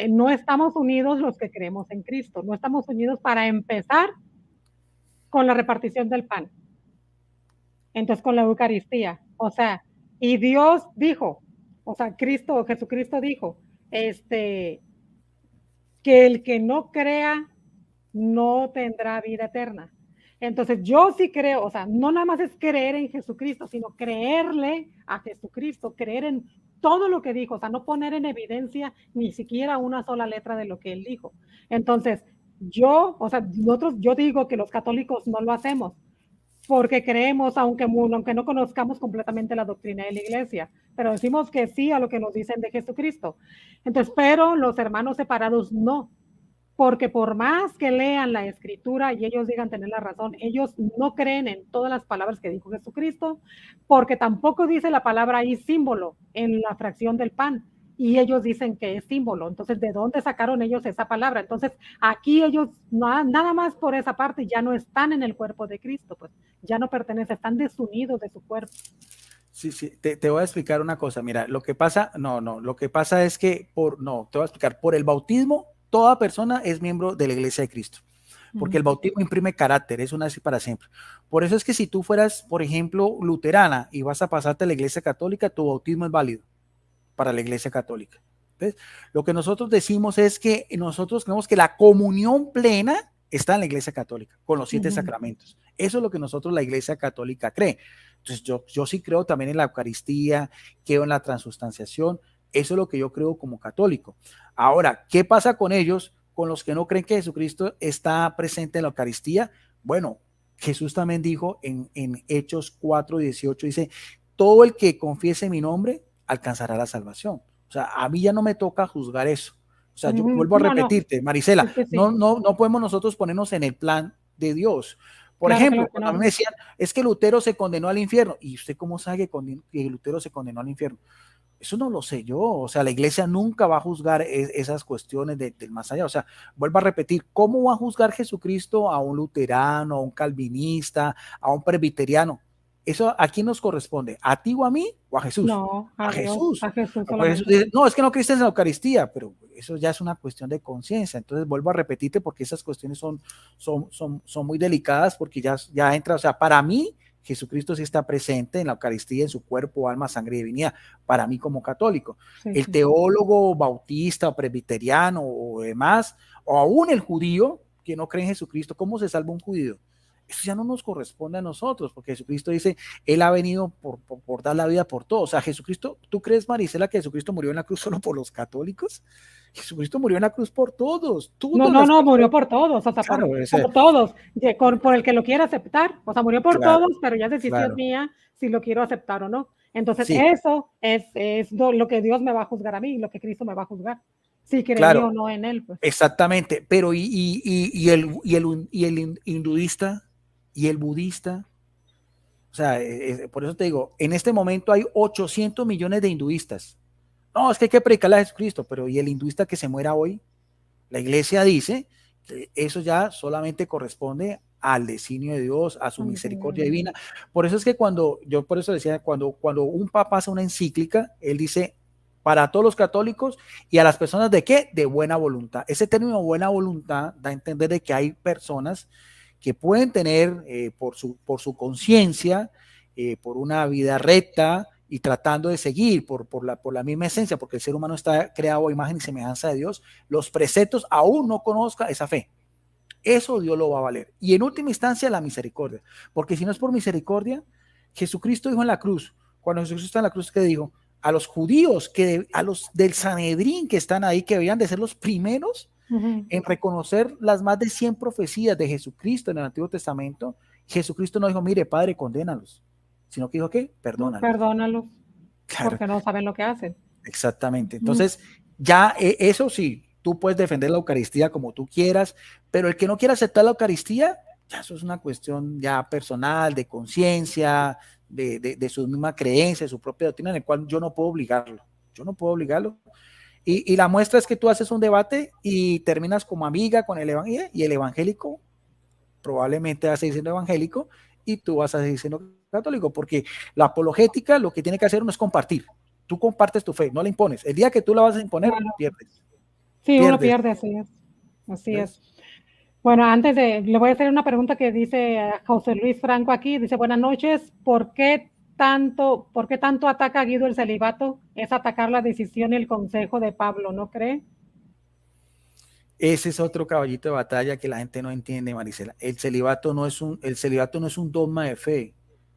no estamos unidos los que creemos en Cristo, no estamos unidos para empezar con la repartición del pan. Entonces, con la Eucaristía. O sea, y Dios dijo, o sea, Jesucristo dijo, que el que no crea no tendrá vida eterna. Entonces yo sí creo, o sea, no nada más es creer en Jesucristo, sino creerle a Jesucristo, creer en todo lo que dijo, o sea, no poner en evidencia ni siquiera una sola letra de lo que él dijo. Entonces yo digo que los católicos no lo hacemos, porque creemos, aunque no conozcamos completamente la doctrina de la iglesia, pero decimos que sí a lo que nos dicen de Jesucristo. Entonces, pero los hermanos separados no, porque por más que lean la escritura y ellos digan tener la razón, ellos no creen en todas las palabras que dijo Jesucristo, porque tampoco dice la palabra ahí símbolo en la fracción del pan, y ellos dicen que es símbolo. Entonces, ¿de dónde sacaron ellos esa palabra? Entonces, aquí ellos nada más por esa parte ya no están en el cuerpo de Cristo, pues ya no pertenecen, están desunidos de su cuerpo. Sí, te voy a explicar una cosa. Mira, lo que pasa, lo que pasa es que te voy a explicar, por el bautismo, toda persona es miembro de la Iglesia de Cristo, porque el bautismo imprime carácter, es una vez y para siempre. Por eso es que si tú fueras, por ejemplo, luterana y vas a pasarte a la Iglesia Católica, tu bautismo es válido para la Iglesia Católica. ¿Ves? Lo que nosotros decimos es que nosotros creemos que la comunión plena está en la Iglesia Católica, con los 7 sacramentos. Eso es lo que nosotros, la Iglesia Católica, cree. Entonces yo sí creo también en la Eucaristía, creo en la transustanciación. Eso es lo que yo creo como católico. Ahora, ¿qué pasa con ellos, con los que no creen que Jesucristo está presente en la Eucaristía? Bueno, Jesús también dijo en Hechos 4:18, dice, todo el que confiese mi nombre alcanzará la salvación. O sea, a mí ya no me toca juzgar eso. O sea, yo vuelvo a repetirte, Marisela, no podemos nosotros ponernos en el plan de Dios. Por ejemplo, cuando a mí me decían, es que Lutero se condenó al infierno. ¿Y usted cómo sabe que Lutero se condenó al infierno? Eso no lo sé yo. O sea, la iglesia nunca va a juzgar esas cuestiones del más allá. O sea, vuelvo a repetir, ¿cómo va a juzgar Jesucristo a un luterano, a un calvinista, a un presbiteriano? ¿Eso a quién nos corresponde? ¿A ti o a mí o a Jesús? No, a Jesús. A Jesús No, es que no creíste en la Eucaristía, pero eso ya es una cuestión de conciencia. Entonces vuelvo a repetirte porque esas cuestiones son muy delicadas, porque ya entra, o sea, para mí Jesucristo sí está presente en la Eucaristía, en su cuerpo, alma, sangre y divinidad, para mí como católico. El teólogo bautista o presbiteriano o demás, o aún el judío que no cree en Jesucristo, ¿cómo se salva un judío? Eso ya no nos corresponde a nosotros, porque Jesucristo dice, Él ha venido por dar la vida por todos. O sea, Jesucristo, ¿tú crees, Marisela, que Jesucristo murió en la cruz solo por los católicos? Jesucristo murió en la cruz por todos. No, murió por todos, o sea, claro, por todos, por el que lo quiera aceptar. O sea, murió por todos, pero ya es decisión mía si lo quiero aceptar o no. Entonces, eso es lo que Dios me va a juzgar a mí, lo que Cristo me va a juzgar. Si creí o no en Él. Pues. Exactamente, pero ¿y el hinduista? Y el budista, o sea, por eso te digo, en este momento hay 800 millones de hinduistas. No, es que hay que predicarle a Jesucristo, pero ¿y el hinduista que se muera hoy? La iglesia dice que eso ya solamente corresponde al designio de Dios, a su misericordia divina. Por eso es que por eso decía, cuando un papa hace una encíclica, él dice, para todos los católicos y a las personas ¿de qué? De buena voluntad. Ese término buena voluntad da a entender de que hay personas que pueden tener por su conciencia, por una vida recta y tratando de seguir por la misma esencia, porque el ser humano está creado a imagen y semejanza de Dios, los preceptos aún no conozca esa fe. Eso Dios lo va a valer. Y en última instancia la misericordia, porque si no es por misericordia, Jesucristo dijo en la cruz, cuando Jesucristo está en la cruz, ¿qué dijo? a los judíos, a los del Sanedrín que están ahí, que debían de ser los primeros en reconocer las más de 100 profecías de Jesucristo en el Antiguo Testamento. Jesucristo no dijo, mire, Padre, condénalos, sino que dijo, ¿qué? Perdónalos. Perdónalos, claro. porque no saben lo que hacen. Exactamente. Entonces, ya eso sí, tú puedes defender la Eucaristía como tú quieras, pero el que no quiera aceptar la Eucaristía, ya eso es una cuestión ya personal, de conciencia, de su misma creencia, de su propia doctrina, en el cual yo no puedo obligarlo. Yo no puedo obligarlo. Y la muestra es que tú haces un debate y terminas como amiga con el evangélico, y el evangélico probablemente va a seguir siendo evangélico y tú vas a seguir siendo católico, porque la apologética lo que tiene que hacer uno es compartir. Tú compartes tu fe, no la impones. El día que tú la vas a imponer, pierdes. Sí, uno pierde, así es. Así es. Bueno, le voy a hacer una pregunta que dice José Luis Franco aquí. Dice, buenas noches, ¿por qué tanto ataca a Guido el celibato? Es atacar la decisión y el consejo de Pablo, ¿no cree? Ese es otro caballito de batalla que la gente no entiende, Marisela. El celibato no es un dogma de fe.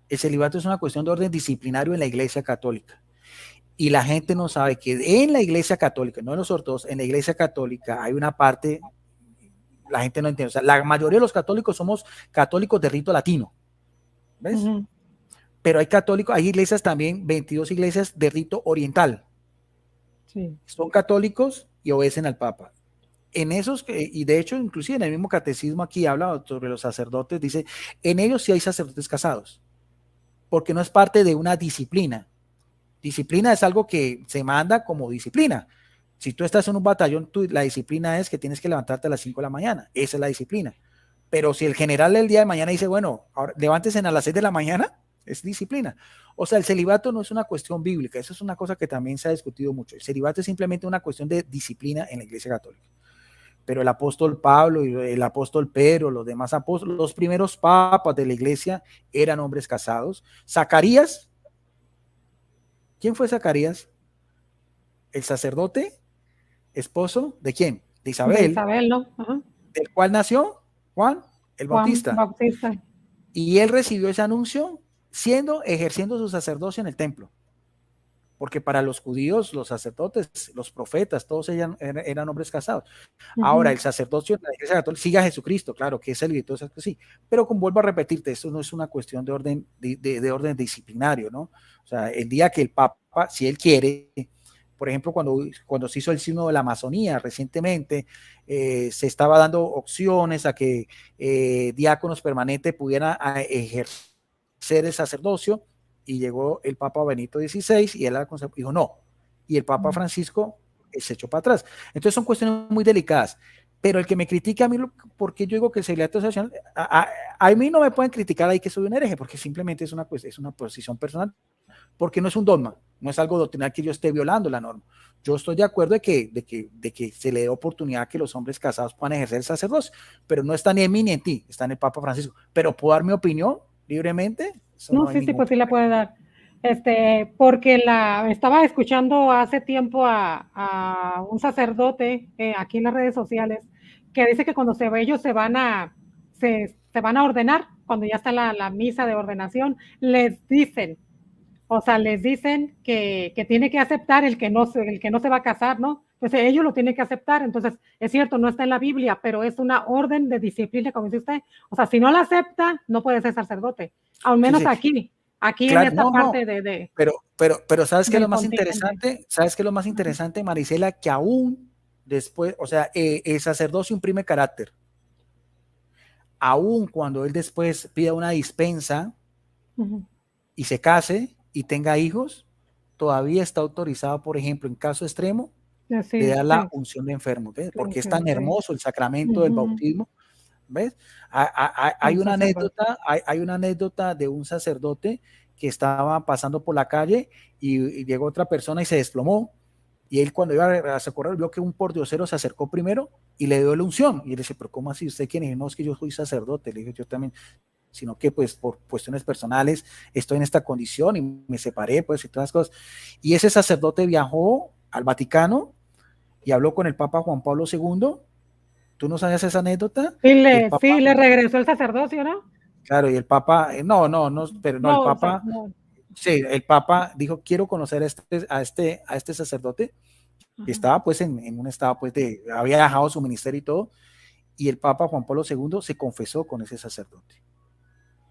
El celibato es una cuestión de orden disciplinario en la Iglesia Católica. Y la gente no sabe que en la Iglesia Católica, no en los ortodoxos, en la Iglesia Católica hay una parte, la gente no entiende. O sea, la mayoría de los católicos somos católicos de rito latino. ¿Ves? Pero hay iglesias también, 22 iglesias de rito oriental. Sí. Son católicos y obedecen al Papa. En esos, y de hecho, inclusive en el mismo catecismo aquí habla sobre los sacerdotes, dice, en ellos sí hay sacerdotes casados, porque no es parte de una disciplina. Disciplina es algo que se manda como disciplina. Si tú estás en un batallón, la disciplina es que tienes que levantarte a las 5 de la mañana. Esa es la disciplina. Pero si el general del día de mañana dice, bueno, ahora levántese a las 6 de la mañana, es disciplina. O sea, el celibato no es una cuestión bíblica. Eso es una cosa que también se ha discutido mucho. El celibato es simplemente una cuestión de disciplina en la Iglesia Católica. Pero el apóstol Pablo y el apóstol Pedro, los demás apóstoles, los primeros papas de la Iglesia eran hombres casados. Zacarías, ¿quién fue Zacarías? El sacerdote, esposo ¿de quién? De Isabel. De Isabel, ¿no? Ajá. ¿Del cual nació Juan el Bautista? Juan Bautista. Y él recibió ese anuncio ejerciendo su sacerdocio en el templo. Porque para los judíos, los sacerdotes, los profetas, todos ellos eran hombres casados. Ahora, el sacerdocio en la Iglesia Católica sigue a Jesucristo, claro, que es el y todo eso, sí. Pero vuelvo a repetirte, esto no es una cuestión de orden disciplinario, ¿no? O sea, el día que el Papa, si él quiere, por ejemplo, cuando se hizo el sínodo de la Amazonía recientemente, se estaba dando opciones a que diáconos permanentes pudieran ejercer el sacerdocio, y llegó el Papa Benito XVI y él dijo no, y el Papa Francisco se echó para atrás. Entonces son cuestiones muy delicadas, pero el que me critica a mí, porque yo digo que el celibato social, a mí no me pueden criticar ahí que soy un hereje, porque simplemente es una posición personal, porque no es un dogma, no es algo doctrinal que yo esté violando la norma. Yo estoy de acuerdo de que se le dé oportunidad a que los hombres casados puedan ejercer el sacerdocio, pero no está ni en mí ni en ti, está en el Papa Francisco. Pero puedo dar mi opinión libremente. No, sí, pues sí la puede dar. Porque estaba escuchando hace tiempo a un sacerdote aquí en las redes sociales que dice que cuando ellos se van a ordenar, cuando ya está la misa de ordenación, les dicen que tiene que aceptar el que no se va a casar, ¿no? Entonces ellos lo tienen que aceptar. Entonces es cierto, no está en la Biblia, pero es una orden de disciplina, como dice usted. O sea, si no la acepta, no puede ser sacerdote. Al menos sí. Aquí claro, en esta parte de pero ¿sabes qué es lo más interesante? ¿Sabes qué es lo más interesante, Marisela? Que aún después, o sea, el sacerdocio imprime carácter. Aún cuando él después pida una dispensa y se case y tenga hijos, todavía está autorizado, por ejemplo, en caso extremo, de dar la unción de enfermos, ¿ves? Porque es tan hermoso el sacramento del bautismo. ¿Ves? Hay una anécdota de un sacerdote que estaba pasando por la calle y llegó otra persona y se desplomó, y él cuando iba a socorrer vio que un pordiosero se acercó primero y le dio la unción, y él dice, pero ¿cómo así? ¿Usted quién es? No, es que yo soy sacerdote. Le dije, yo también, sino que pues por cuestiones personales estoy en esta condición y me separé, pues, y todas las cosas. Y ese sacerdote viajó al Vaticano y habló con el Papa Juan Pablo II. ¿Tú no sabías esa anécdota? Sí, le regresó el sacerdocio, ¿no? Claro, y el Papa, el Papa Sí, el Papa dijo, quiero conocer a este sacerdote, que estaba pues en un estado pues había dejado su ministerio y todo, y el Papa Juan Pablo II se confesó con ese sacerdote.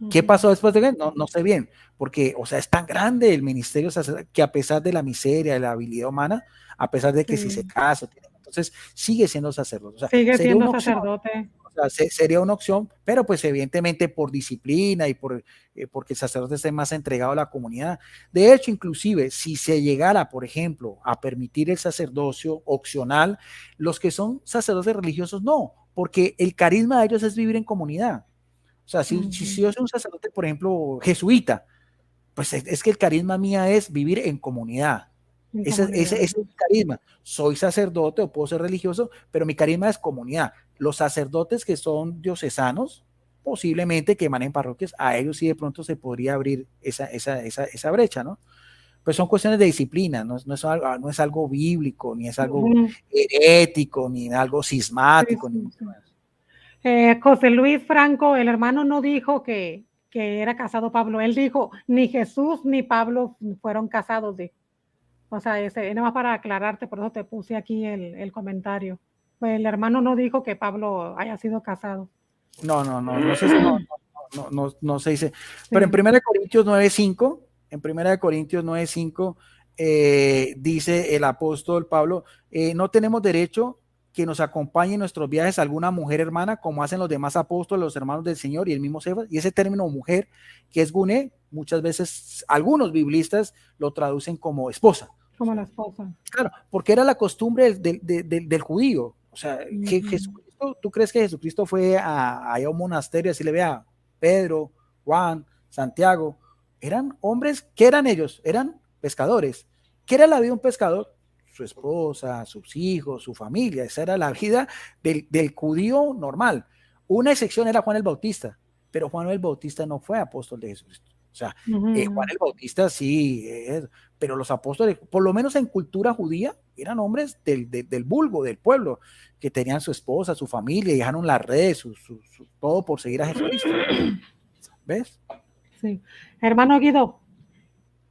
¿Qué pasó después de él? No, no sé bien, porque, o sea, es tan grande el ministerio que a pesar de la miseria, de la habilidad humana, a pesar de que si se casa, entonces sigue siendo sacerdote. O sea, sigue sería siendo una opción, sacerdote. o sea, sería una opción, pero pues evidentemente por disciplina y porque el sacerdote esté más entregado a la comunidad. De hecho, inclusive, si se llegara, por ejemplo, a permitir el sacerdocio opcional, los que son sacerdotes religiosos no, porque el carisma de ellos es vivir en comunidad. O sea, si yo soy un sacerdote, por ejemplo, jesuita, pues es que el carisma mía es vivir en comunidad. Ese es mi carisma. Soy sacerdote o puedo ser religioso, pero mi carisma es comunidad. Los sacerdotes que son diocesanos, posiblemente que emanen parroquias, a ellos sí de pronto se podría abrir esa brecha, ¿no? Pues son cuestiones de disciplina, no es algo bíblico, ni es algo herético, ni algo cismático, ni mucho más. José Luis Franco, el hermano no dijo que era casado Pablo, él dijo, ni Jesús ni Pablo fueron casados, dijo. O sea, nada más para aclararte, por eso te puse aquí el comentario. Pues el hermano no dijo que Pablo haya sido casado. No se dice. Pero en 1 Corintios 9:5, en 1 Corintios 9:5 dice el apóstol Pablo, no tenemos derecho que nos acompañe en nuestros viajes alguna mujer hermana, como hacen los demás apóstoles, los hermanos del Señor y el mismo Cefas. Y ese término mujer, que es guné, muchas veces algunos biblistas lo traducen como esposa. Como la esposa. Claro, porque era la costumbre del judío. O sea, que Jesucristo, ¿tú crees que Jesucristo fue a un monasterio así le vea Pedro, Juan, Santiago? Eran hombres, ¿qué eran ellos? Eran pescadores. ¿Qué era la vida de un pescador? Su esposa, sus hijos, su familia. Esa era la vida del judío normal. Una excepción era Juan el Bautista, pero Juan el Bautista no fue apóstol de Jesucristo. O sea, Juan el Bautista sí, pero los apóstoles, por lo menos en cultura judía, eran hombres del vulgo, del pueblo, que tenían su esposa, su familia, y dejaron las redes, todo por seguir a Jesucristo. ¿Ves? Sí. Hermano Guido,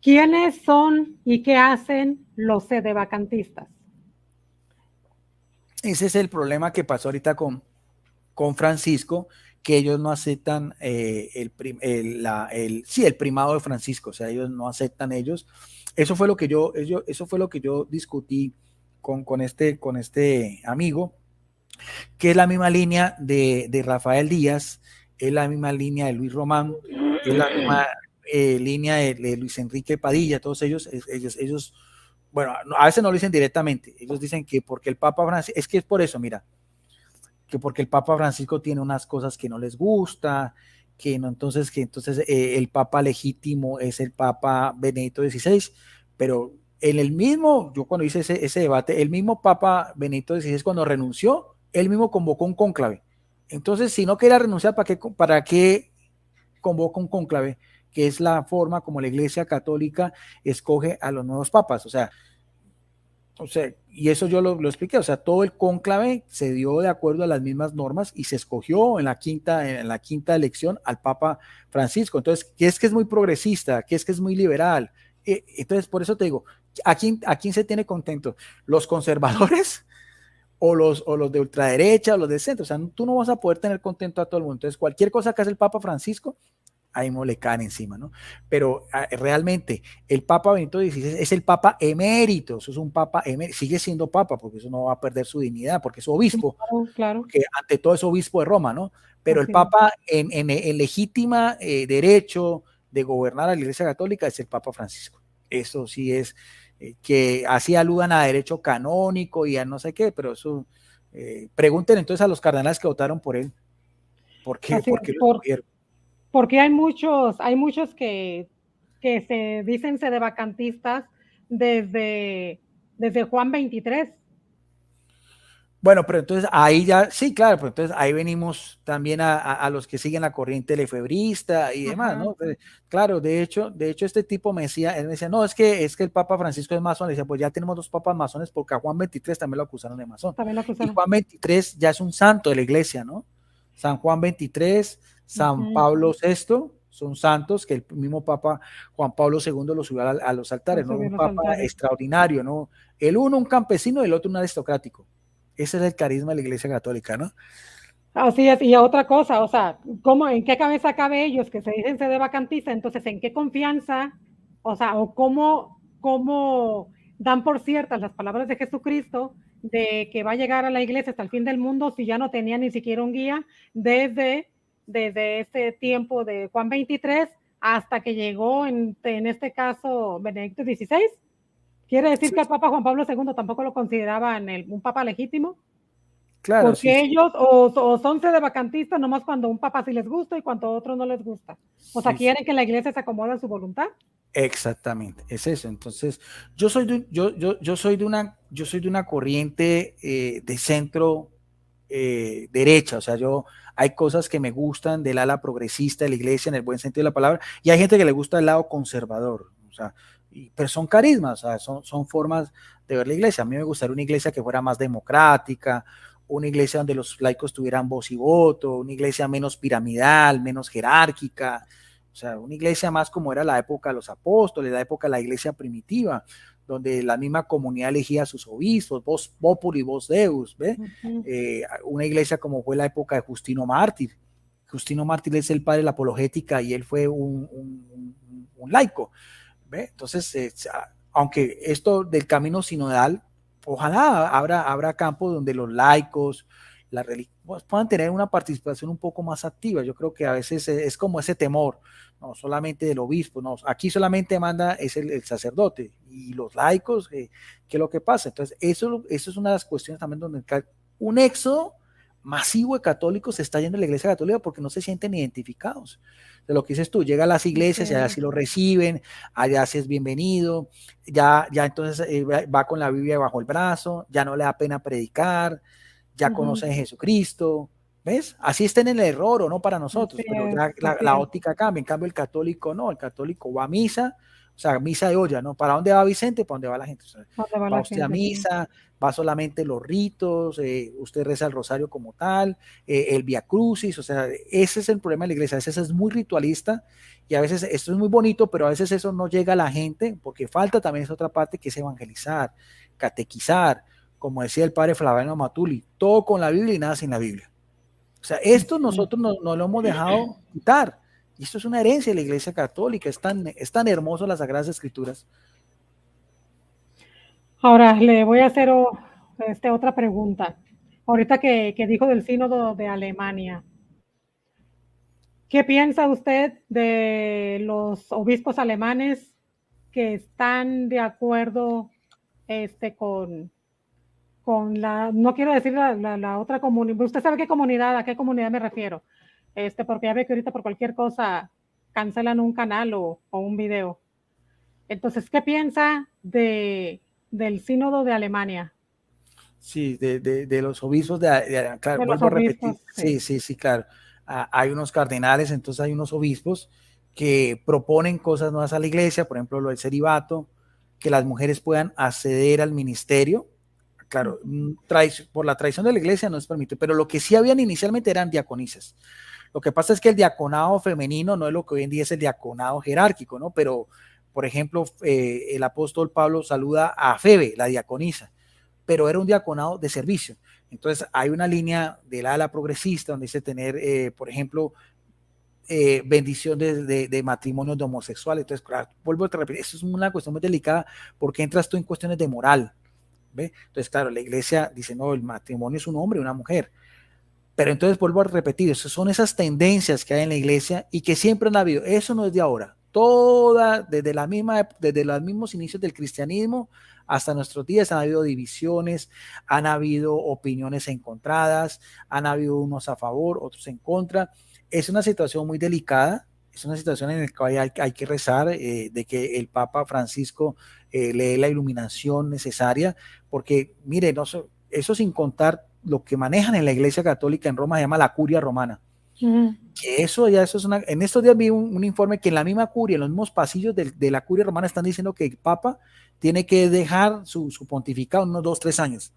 ¿quiénes son y qué hacen los sedevacantistas? Ese es el problema que pasó ahorita con Francisco, que ellos no aceptan el primado de Francisco, o sea, ellos no aceptan ellos. Eso fue lo que yo discutí con este amigo, que es la misma línea de Rafael Díaz, es la misma línea de Luis Román, es la misma línea de Luis Enrique Padilla, todos ellos, bueno, a veces no lo dicen directamente, ellos dicen que porque el Papa Francisco, es que es por eso, mira, que porque el Papa Francisco tiene unas cosas que no les gusta, que entonces el Papa legítimo es el Papa Benedicto XVI, pero en el mismo, yo cuando hice ese debate, el mismo Papa Benedicto XVI cuando renunció, él mismo convocó un cónclave. Entonces, si no quería renunciar, ¿para qué convoca un cónclave? Que es la forma como la Iglesia Católica escoge a los nuevos papas. O sea, y eso yo lo expliqué, o sea, todo el cónclave se dio de acuerdo a las mismas normas y se escogió en la quinta elección al Papa Francisco. Entonces, ¿qué es que es muy progresista? ¿Qué es que es muy liberal? Entonces, por eso te digo, ¿a quién se tiene contento? ¿Los conservadores o los de ultraderecha o los de centro? O sea, tú no vas a poder tener contento a todo el mundo. Entonces, cualquier cosa que hace el Papa Francisco, ahí no le caen encima, ¿no? Pero realmente el Papa Benedicto XVI es el Papa emérito, eso es un Papa emérito, sigue siendo Papa porque eso no va a perder su dignidad, porque es obispo, claro. que ante todo es obispo de Roma, ¿no? Pero el Papa en legítima derecho de gobernar a la Iglesia Católica es el Papa Francisco. Eso sí es, que así aludan a derecho canónico y a no sé qué, pero eso, pregúntenle entonces a los cardenales que votaron por él, ¿por qué lo escogieron? Porque hay muchos que se dicen sedevacantistas desde Juan 23. Bueno, pero entonces ahí ya, sí, claro, pero entonces ahí venimos también a los que siguen la corriente lefebrista y demás, ¿no? Entonces, claro, de hecho, este tipo él me decía, no, es que el Papa Francisco es masón. Le decía, pues ya tenemos 2 papas masones, porque a Juan 23 también lo acusaron de masón. Y Juan 23 ya es un santo de la iglesia, ¿no? San Juan 23, San Pablo VI, son santos que el mismo Papa Juan Pablo II los subió a los altares, ¿no? Un Papa extraordinario, ¿no? El uno un campesino, el otro un aristocrático. Ese es el carisma de la Iglesia Católica, ¿no? Así es, y otra cosa, o sea, ¿cómo, en qué cabeza cabe ellos que se dicen ser de vacantista? Entonces, ¿en qué confianza, o sea, o cómo dan por ciertas las palabras de Jesucristo de que va a llegar a la iglesia hasta el fin del mundo si ya no tenía ni siquiera un guía desde este tiempo de Juan 23 hasta que llegó en este caso Benedicto XVI? ¿Quiere decir sí, que el Papa Juan Pablo II tampoco lo consideraban un papa legítimo? Claro, porque sí, ellos o son sedevacantistas nomás cuando un papa sí les gusta y cuando a otros no les gusta. O sea, quieren que la iglesia se acomode a su voluntad. Exactamente, es eso. Entonces, yo soy de una corriente de centro derecha, o sea, hay cosas que me gustan del ala progresista de la iglesia en el buen sentido de la palabra, y hay gente que le gusta el lado conservador, o sea, pero son carismas, o sea, son formas de ver la iglesia. A mí me gustaría una iglesia que fuera más democrática, una iglesia donde los laicos tuvieran voz y voto, una iglesia menos piramidal, menos jerárquica, o sea, una iglesia más como era la época de los apóstoles, la época de la iglesia primitiva, donde la misma comunidad elegía a sus obispos, vos populi, vos deus, ¿ve? Una iglesia como fue la época de Justino Mártir. Justino Mártir es el padre de la apologética y él fue un laico, ¿ve? Entonces, aunque esto del camino sinodal, ojalá habrá campos donde los laicos, la religión, puedan tener una participación un poco más activa. Yo creo que a veces es como ese temor, no solamente del obispo, no, aquí solamente manda es el sacerdote y los laicos, ¿qué es lo que pasa? Entonces, eso es una de las cuestiones también donde un éxodo masivo de católicos se está yendo a la iglesia católica porque no se sienten identificados. De lo que dices tú, llega a las iglesias y allá sí lo reciben, allá sí es bienvenido, ya entonces va con la Biblia bajo el brazo, ya no le da pena predicar, ya conocen a Jesucristo, ¿ves? Así está en el error o no para nosotros, pero ya la óptica cambia. En cambio el católico no, el católico va a misa, o sea, misa de olla, ¿no? ¿Para dónde va Vicente? ¿Para dónde va la gente? O sea, va usted a misa, va solamente los ritos, usted reza el rosario como tal, el Via Crucis, o sea, ese es el problema de la iglesia. A veces es muy ritualista y a veces esto es muy bonito, pero a veces eso no llega a la gente porque falta también esa otra parte que es evangelizar, catequizar, como decía el padre Flaviano Matuli, todo con la Biblia y nada sin la Biblia. O sea, esto nosotros no lo hemos dejado quitar. Y esto es una herencia de la Iglesia Católica. Es tan hermoso las Sagradas Escrituras. Ahora, le voy a hacer otra pregunta. Ahorita que dijo del sínodo de Alemania. ¿Qué piensa usted de los obispos alemanes que están de acuerdo con no quiero decir la otra comunidad, usted sabe a qué comunidad me refiero, porque ya ve que ahorita por cualquier cosa cancelan un canal o un video? Entonces, ¿qué piensa del sínodo de Alemania? Sí, de los obispos claro, de vuelvo a repetir, sí, claro. Hay unos cardenales, entonces hay unos obispos que proponen cosas nuevas a la iglesia, por ejemplo, lo del celibato, que las mujeres puedan acceder al ministerio. Claro, por la tradición de la iglesia no es permitido, pero lo que sí habían inicialmente eran diaconisas. Lo que pasa es que el diaconado femenino no es lo que hoy en día es el diaconado jerárquico, ¿no? Pero, por ejemplo, el apóstol Pablo saluda a Febe, la diaconisa, pero era un diaconado de servicio. Entonces, hay una línea del ala progresista donde dice tener, por ejemplo, bendición de matrimonios de homosexuales. Entonces, claro, vuelvo a repetir, eso es una cuestión muy delicada porque entras tú en cuestiones de moral. ¿Ve? Entonces, claro, la iglesia dice, no, el matrimonio es un hombre y una mujer. Pero entonces vuelvo a repetir, eso son esas tendencias que hay en la iglesia y que siempre han habido. Eso no es de ahora. Desde los mismos inicios del cristianismo hasta nuestros días han habido divisiones, han habido opiniones encontradas, han habido unos a favor, otros en contra. Es una situación muy delicada. Es una situación en la que hay que rezar de que el Papa Francisco le dé la iluminación necesaria, porque mire, eso sin contar lo que manejan en la Iglesia Católica en Roma se llama la curia romana. Que eso es en estos días vi un informe que en la misma curia, en los mismos pasillos de la curia romana están diciendo que el Papa tiene que dejar su pontificado en unos 2-3 años.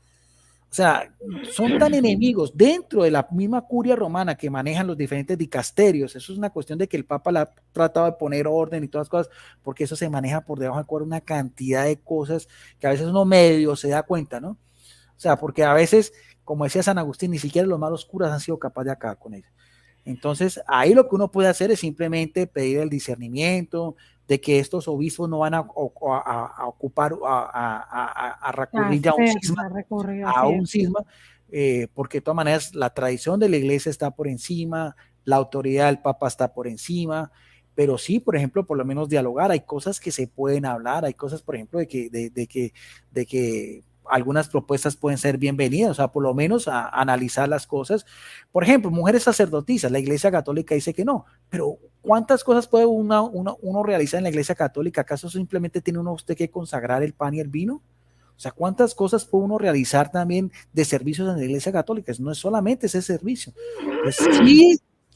O sea, son tan enemigos dentro de la misma curia romana que manejan los diferentes dicasterios. Eso es una cuestión de que el Papa le ha tratado de poner orden y todas las cosas, porque eso se maneja por debajo del cuadro una cantidad de cosas que a veces uno medio se da cuenta, ¿no? O sea, porque a veces, como decía San Agustín, ni siquiera los malos curas han sido capaces de acabar con ellos. Entonces, ahí lo que uno puede hacer es simplemente pedir el discernimiento de que estos obispos no van a ocupar, a recurrir a un cisma, porque de todas maneras la tradición de la iglesia está por encima, la autoridad del Papa está por encima, pero sí, por ejemplo, por lo menos dialogar, hay cosas que se pueden hablar, hay cosas, por ejemplo, de que algunas propuestas pueden ser bienvenidas, o sea, por lo menos a analizar las cosas. Por ejemplo, mujeres sacerdotisas, la Iglesia Católica dice que no, pero ¿cuántas cosas puede uno realizar en la Iglesia Católica? ¿Acaso simplemente tiene uno usted que consagrar el pan y el vino? O sea, ¿cuántas cosas puede uno realizar también de servicios en la Iglesia Católica? No es solamente ese servicio. Pues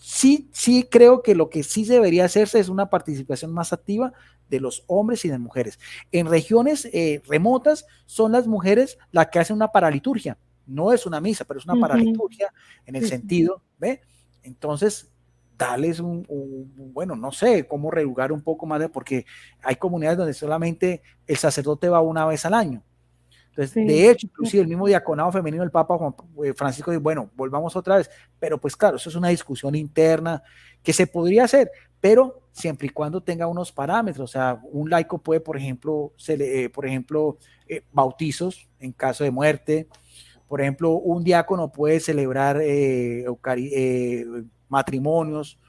sí creo que lo que sí debería hacerse es una participación más activa de los hombres y de mujeres. En regiones remotas son las mujeres las que hacen una paraliturgia. No es una misa, pero es una paraliturgia en el sentido, ¿ve? Entonces, darles bueno, no sé cómo relugar un poco más, porque hay comunidades donde solamente el sacerdote va una vez al año. Entonces, de hecho, inclusive el mismo diaconado femenino del Papa Juan Francisco dice, bueno, volvamos otra vez, pero pues claro, eso es una discusión interna que se podría hacer, pero siempre y cuando tenga unos parámetros. O sea, un laico puede, por ejemplo, bautizos en caso de muerte. Por ejemplo, un diácono puede celebrar matrimonios,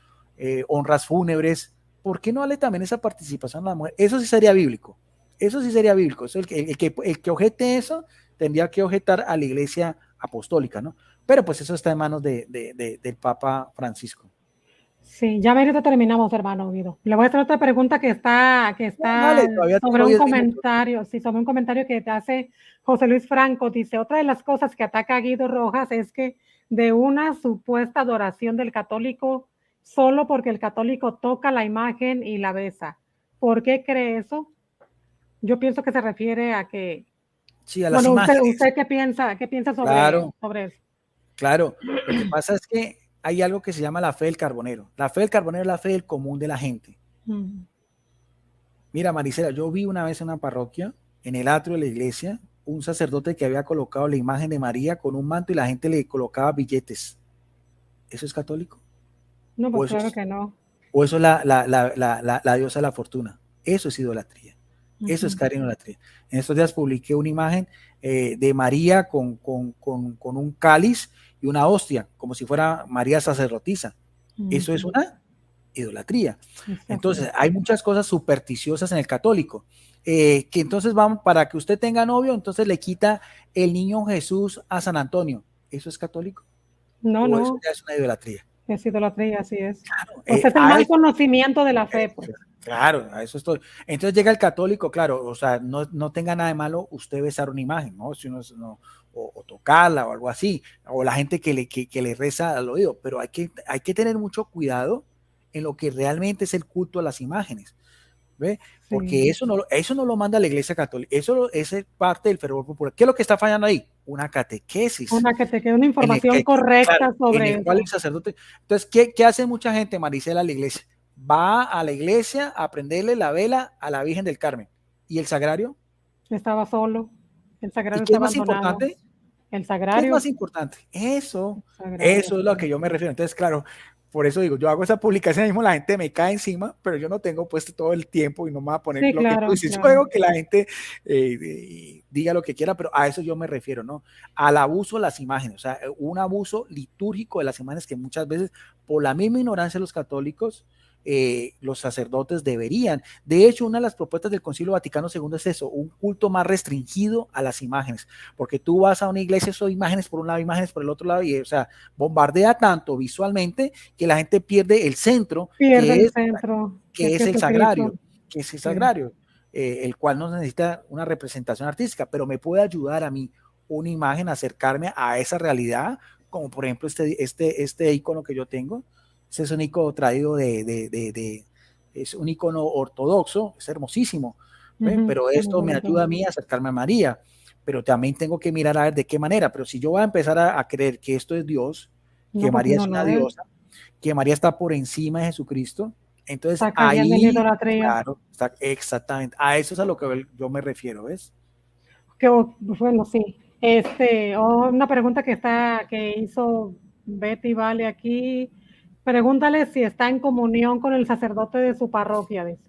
honras fúnebres. ¿Por qué no darle también esa participación a la mujer? Eso sí sería bíblico. Eso sí sería bíblico. Eso, el que objete eso tendría que objetar a la Iglesia Apostólica, ¿no? Pero pues eso está en manos del Papa Francisco. Sí, ya ahorita terminamos, hermano Guido. Le voy a hacer otra pregunta que está sobre un comentario, sobre un comentario que te hace José Luis Franco. Dice, otra de las cosas que ataca a Guido Rojas es que de una supuesta adoración del católico solo porque el católico toca la imagen y la besa. ¿Por qué cree eso? Yo pienso que se refiere a que... Sí, a las imágenes. ¿Usted qué piensa sobre eso? Claro, lo que pasa es que hay algo que se llama la fe del carbonero. La fe del carbonero es la fe del común de la gente. Mira, Marisela, yo vi una vez en una parroquia, en el atrio de la iglesia, un sacerdote que había colocado la imagen de María con un manto y la gente le colocaba billetes. ¿Eso es católico? No, pues claro que no. O eso es la diosa de la fortuna. Eso es idolatría. Eso es caer en idolatría. En estos días publiqué una imagen de María con un cáliz y una hostia, como si fuera María sacerdotisa. Eso es una idolatría. Entonces, hay muchas cosas supersticiosas en el católico. Que entonces vamos, para que usted tenga novio, entonces le quita el niño Jesús a San Antonio. ¿Eso es católico? No, no. Eso ya es una idolatría. Es idolatría, así es. Claro, pues es el mal conocimiento de la fe. Pues. Claro, a eso estoy. Entonces llega el católico, claro, o sea, no tenga nada de malo usted besar una imagen, ¿no? Si uno o tocarla o algo así, o la gente que le reza al oído, pero hay que tener mucho cuidado en lo que realmente es el culto a las imágenes, ¿ve? Porque eso no lo manda la Iglesia Católica, eso es parte del fervor popular. ¿Qué es lo que está fallando ahí? Una catequesis. Una información correcta sobre el cual el sacerdote. Entonces, ¿qué hace mucha gente, Marisela, a la iglesia? Va a la iglesia a prenderle la vela a la Virgen del Carmen. ¿Y el sagrario? Estaba solo. El sagrario ¿Y qué es más importante? El sagrario. ¿Qué es más importante? Eso es lo que yo me refiero. Entonces, claro, por eso digo, yo hago esa publicación mismo, la gente me cae encima, pero yo no tengo puesto todo el tiempo y no me va a poner lo que tú dices. Juego que la gente diga lo que quiera, pero a eso yo me refiero, ¿no? Al abuso de las imágenes, o sea, un abuso litúrgico de las imágenes que muchas veces, por la misma ignorancia de los católicos, los sacerdotes deberían. De hecho, una de las propuestas del Concilio Vaticano II es eso, un culto más restringido a las imágenes, porque tú vas a una iglesia, son imágenes por un lado, imágenes por el otro lado, y o sea, bombardea tanto visualmente que la gente pierde el centro, que es el sagrario, el cual no necesita una representación artística, pero me puede ayudar a mí una imagen a acercarme a esa realidad, como por ejemplo este icono que yo tengo. Ese es un icono traído es un icono ortodoxo, es hermosísimo, pero esto me ayuda a mí a acercarme a María. pero también tengo que mirar a ver de qué manera. Pero si yo voy a empezar a creer que esto es Dios, que No, María no es una lo es. diosa, que María está por encima de Jesucristo, entonces Está cayendo en ahí, idolatría. claro, está exactamente, a eso es a lo que yo me refiero, ¿ves? Que, bueno, sí. Una pregunta que hizo Betty Vale aquí. Pregúntale si está en comunión con el sacerdote de su parroquia, dice.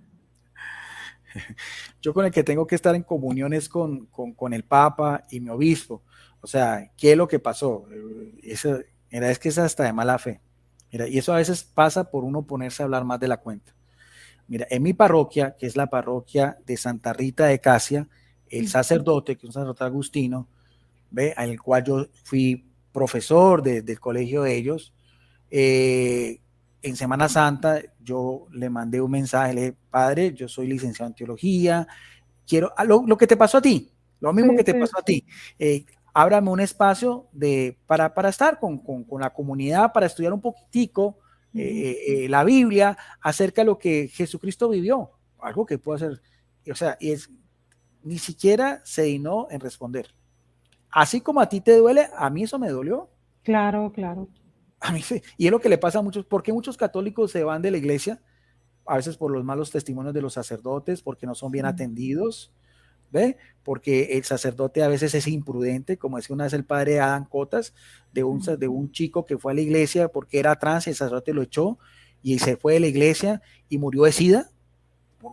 Yo con el que tengo que estar en comunión es con el Papa y mi obispo. O sea, ¿qué es lo que pasó? Mira, es que es hasta de mala fe. Mira, y eso a veces pasa por uno ponerse a hablar más de la cuenta. Mira, en mi parroquia, que es la parroquia de Santa Rita de Casia, el sacerdote, que es un sacerdote agustino, ¿ve? Al cual yo fui profesor del colegio de ellos, en Semana Santa yo le mandé un mensaje, le dije, padre, yo soy licenciado en teología, quiero, lo que te pasó a ti, lo mismo que te pasó a ti, ábrame un espacio para estar con la comunidad, para estudiar un poquitico la Biblia acerca de lo que Jesucristo vivió, algo que puedo hacer, o sea, ni siquiera se dignó en responder. Así como a ti te duele, a mí eso me dolió. Claro, claro. A mí sí. Y es lo que le pasa a muchos, porque muchos católicos se van de la iglesia, a veces por los malos testimonios de los sacerdotes, porque no son bien atendidos, ¿ve? Porque el sacerdote a veces es imprudente, como decía una vez el padre Adán Cotas, de un chico que fue a la iglesia porque era trans, el sacerdote lo echó y se fue de la iglesia y murió de sida,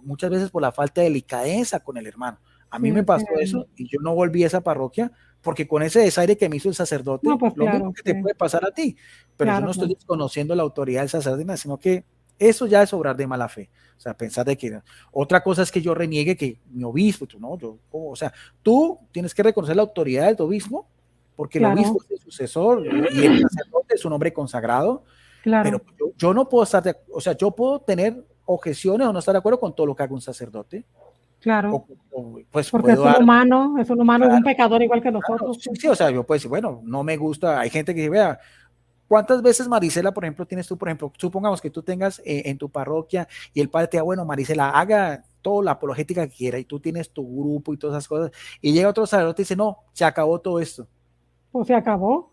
muchas veces por la falta de delicadeza con el hermano. A mí me pasó eso y yo no volví a esa parroquia porque con ese desaire que me hizo el sacerdote, no, pues lo claro, mismo que te puede pasar a ti, pero yo claro, no estoy claro. desconociendo la autoridad del sacerdote, sino que eso ya es obrar de mala fe. O sea, pensar de que otra cosa es que yo reniegue que mi obispo, tú no, o sea, tú tienes que reconocer la autoridad del obispo, porque el obispo es el sucesor y el sacerdote es un hombre consagrado, pero yo no puedo estar, o sea, yo puedo tener objeciones o no estar de acuerdo con todo lo que haga un sacerdote. Claro. Pues porque es un humano, es claro, un pecador igual que nosotros. Claro, sí, o sea, yo puedo decir, bueno, no me gusta, hay gente que dice, vea, ¿cuántas veces, Marisela, por ejemplo, tienes tú, por ejemplo, supongamos que tú tengas en tu parroquia y el padre te diga, bueno, Marisela, haga toda la apologética que quiera y tú tienes tu grupo y todas esas cosas, y llega otro sacerdote y dice, no, se acabó todo esto. Pues se acabó.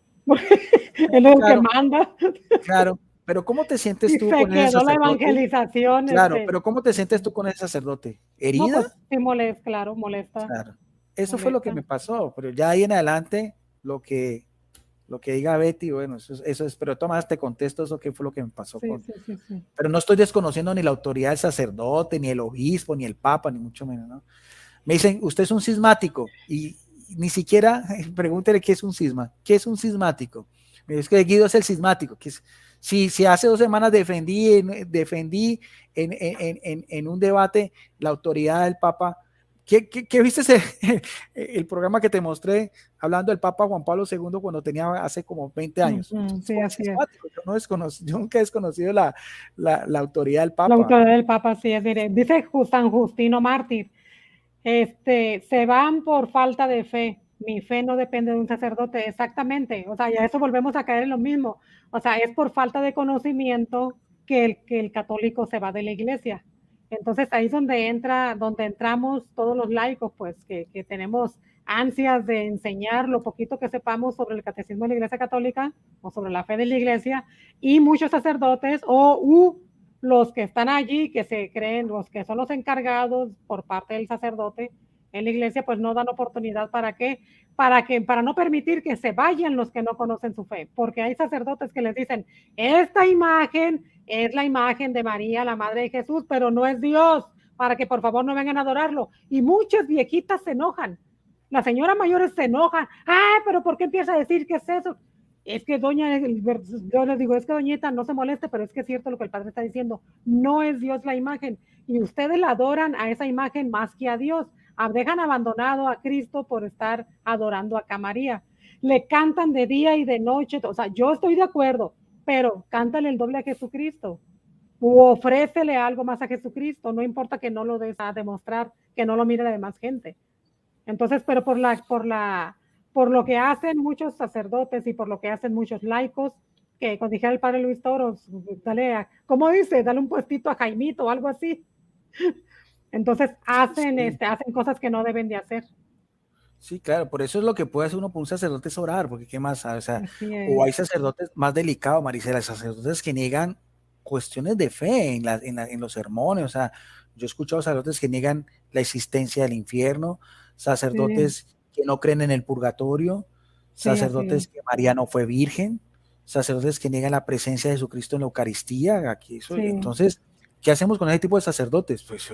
Él es el que manda. Claro, pero ¿cómo te sientes tú con ese quedó la sacerdote? evangelización. Claro, pero ¿cómo te sientes tú con ese sacerdote? No, ¿Herida? pues sí molesta, claro, molesta. Claro. Eso fue lo que me pasó, pero ya ahí en adelante lo que diga Betty, bueno, eso es, pero toma este contexto, eso que fue lo que me pasó sí. Pero no estoy desconociendo ni la autoridad del sacerdote, ni el obispo, ni el papa, ni mucho menos, ¿no? Me dicen, usted es un cismático, y ni siquiera pregúntele qué es un cisma, qué es un cismático. Me dice, es que Guido es el cismático, que es, si hace 2 semanas defendí en un debate la autoridad del papa. ¿Qué viste el programa que te mostré hablando del Papa Juan Pablo II cuando tenía hace como 20 años? Sí, así es. Yo nunca he desconocido la autoridad del Papa. La autoridad del Papa, sí es. Dice San Justino Mártir, se van por falta de fe. Mi fe no depende de un sacerdote, exactamente. O sea, ya eso volvemos a caer en lo mismo. O sea, es por falta de conocimiento que el católico se va de la iglesia. Entonces ahí es donde entramos todos los laicos, pues, que tenemos ansias de enseñar lo poquito que sepamos sobre el catecismo de la Iglesia Católica o sobre la fe de la Iglesia, y muchos sacerdotes los que están allí, que se creen, los que son los encargados por parte del sacerdote en la iglesia, pues no dan oportunidad para no permitir que se vayan los que no conocen su fe, porque hay sacerdotes que les dicen, esta imagen es la imagen de María, la madre de Jesús, pero no es Dios, para que por favor no vengan a adorarlo. Y muchas viejitas se enojan, las señoras mayores se enojan, pero ¿por qué empieza a decir qué es eso? Es que doña, yo les digo, es que doñita, no se moleste, pero es que es cierto lo que el padre está diciendo, no es Dios la imagen, y ustedes la adoran a esa imagen más que a Dios, dejan abandonado a Cristo por estar adorando a María, le cantan de día y de noche, o sea, yo estoy de acuerdo, pero cántale el doble a Jesucristo, u ofrécele algo más a Jesucristo, no importa que no lo des a demostrar, que no lo mire la demás gente. Entonces, pero por lo que hacen muchos sacerdotes y por lo que hacen muchos laicos, que cuando dijera el padre Luis Toros, ¿cómo dice? Dale un puestito a Jaimito o algo así. Entonces hacen cosas que no deben de hacer. Sí, claro, por eso es lo que puede hacer uno por un sacerdote es orar, porque qué más sabe, o sea, Así o hay es. sacerdotes más delicados, Marisela, sacerdotes que niegan cuestiones de fe en los sermones, o sea, yo he escuchado sacerdotes que niegan la existencia del infierno, Sí, sacerdotes que no creen en el purgatorio, sí, así es. sacerdotes que María no fue virgen, sacerdotes que niegan la presencia de Jesucristo en la Eucaristía, aquí eso, Sí. entonces, ¿qué hacemos con ese tipo de sacerdotes? Pues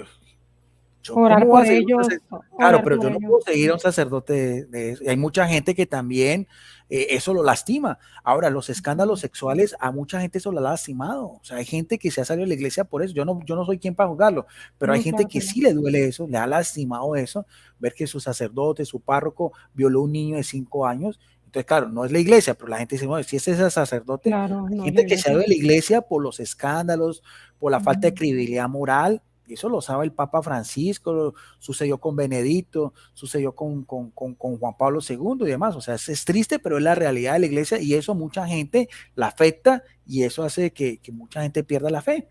yo, Orar ¿cómo voy por a seguir un ellos, sacerdote? Claro, orar pero por yo no ellos. puedo seguir a un sacerdote de eso. Y hay mucha gente que también eso lo lastima. Ahora, los escándalos Ujú. sexuales, a mucha gente eso lo ha lastimado. O sea, hay gente que se ha salido de la iglesia por eso. Yo no soy quien para juzgarlo, pero hay No, gente claro que que no. sí le duele eso, le ha lastimado eso, ver que su sacerdote, su párroco, violó a un niño de 5 años. Entonces, claro, no es la iglesia, pero la gente dice, bueno, si es ese sacerdote, Claro, hay no es la gente que se ha ido iglesia. de la iglesia por los escándalos, por la falta de Ujú. credibilidad moral, y eso lo sabe el Papa Francisco, sucedió con Benedicto, sucedió con Juan Pablo II y demás. O sea, es triste, pero es la realidad de la iglesia y eso mucha gente la afecta y eso hace que mucha gente pierda la fe.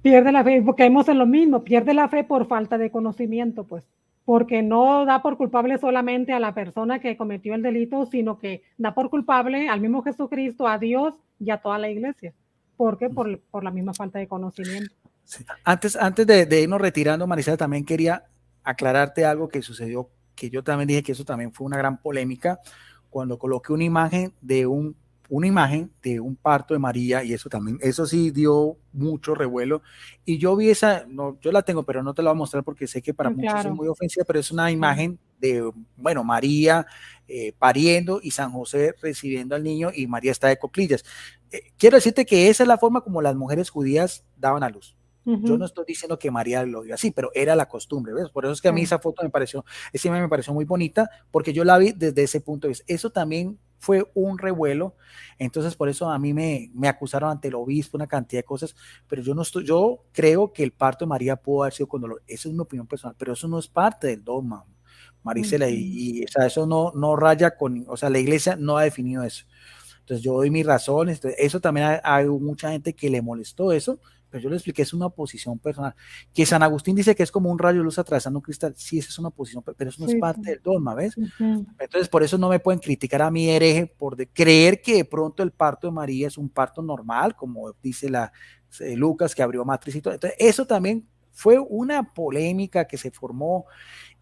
Pierde la fe, porque caemos en lo mismo, pierde la fe por falta de conocimiento, pues, porque no da por culpable solamente a la persona que cometió el delito, sino que da por culpable al mismo Jesucristo, a Dios y a toda la iglesia. ¿Por qué? Por la misma falta de conocimiento. Sí. Antes de irnos retirando, Maricela, también quería aclararte algo que sucedió, que yo también dije que eso también fue una gran polémica, cuando coloqué una imagen de un parto de María, y eso también, eso sí dio mucho revuelo, y yo vi esa, no, yo la tengo, pero no te la voy a mostrar porque sé que para muchos es Claro, muy ofensiva, pero es una sí, imagen de, bueno, María pariendo y San José recibiendo al niño y María está de coclillas. Quiero decirte que esa es la forma como las mujeres judías daban a luz. Yo no ujú, estoy diciendo que María lo dio así, pero era la costumbre, ¿ves? Por eso es que a mí sí, esa foto me pareció, esa imagen me pareció muy bonita, porque yo la vi desde ese punto de vista. Eso también fue un revuelo, entonces por eso a mí me acusaron ante el obispo, una cantidad de cosas, pero yo no estoy, yo creo que el parto de María pudo haber sido con dolor, esa es mi opinión personal, pero eso no es parte del dogma, Marisela, ujú, o sea, eso no raya con, o sea, la iglesia no ha definido eso. Entonces yo doy mis razones, entonces, eso también hay mucha gente que le molestó eso, pero yo le expliqué, es una posición personal. Que San Agustín dice que es como un rayo de luz atravesando un cristal, sí, esa es una posición, pero eso no es sí, parte sí, del dogma, ¿ves? ujú, Entonces por eso no me pueden criticar a mi hereje por creer que de pronto el parto de María es un parto normal, como dice Lucas que abrió matriz y todo. Entonces eso también fue una polémica que se formó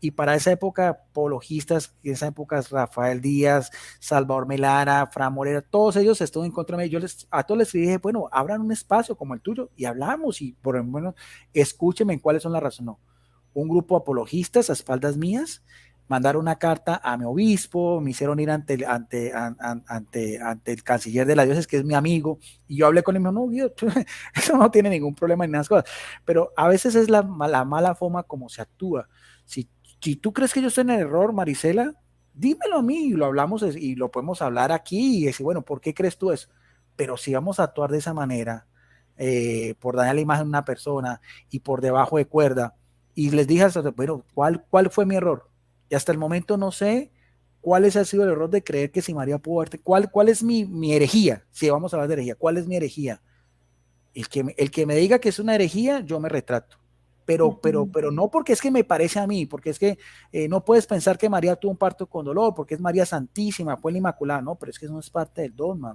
y para esa época, apologistas, en esa época Rafael Díaz, Salvador Melara, Fran Morera, todos ellos estuvo en contra de mí. A todos les dije, bueno, abran un espacio como el tuyo y hablamos y por lo menos escúchenme cuáles son las razones. No. Un grupo de apologistas a espaldas mías mandaron una carta a mi obispo, me hicieron ir ante el canciller de la diócesis, que es mi amigo, y yo hablé con él y me dijo, no, Guido, eso no tiene ningún problema ni nada, pero a veces es la mala forma como se actúa. Si tú crees que yo estoy en el error, Marisela, dímelo a mí y lo hablamos y lo podemos hablar aquí y decir, bueno, ¿por qué crees tú eso? Pero si vamos a actuar de esa manera, por dañar la imagen de una persona y por debajo de cuerda, y les dije, bueno, ¿cuál fue mi error? Y hasta el momento no sé cuál ha sido el error de creer que si María pudo verte, cuál es mi herejía, si vamos a hablar de herejía, ¿cuál es mi herejía? El que me diga que es una herejía, yo me retrato. ujú. Pero no porque es que me parece a mí, porque es que no puedes pensar que María tuvo un parto con dolor, porque es María Santísima, fue la Inmaculada, no, pero es que eso no es parte del dogma.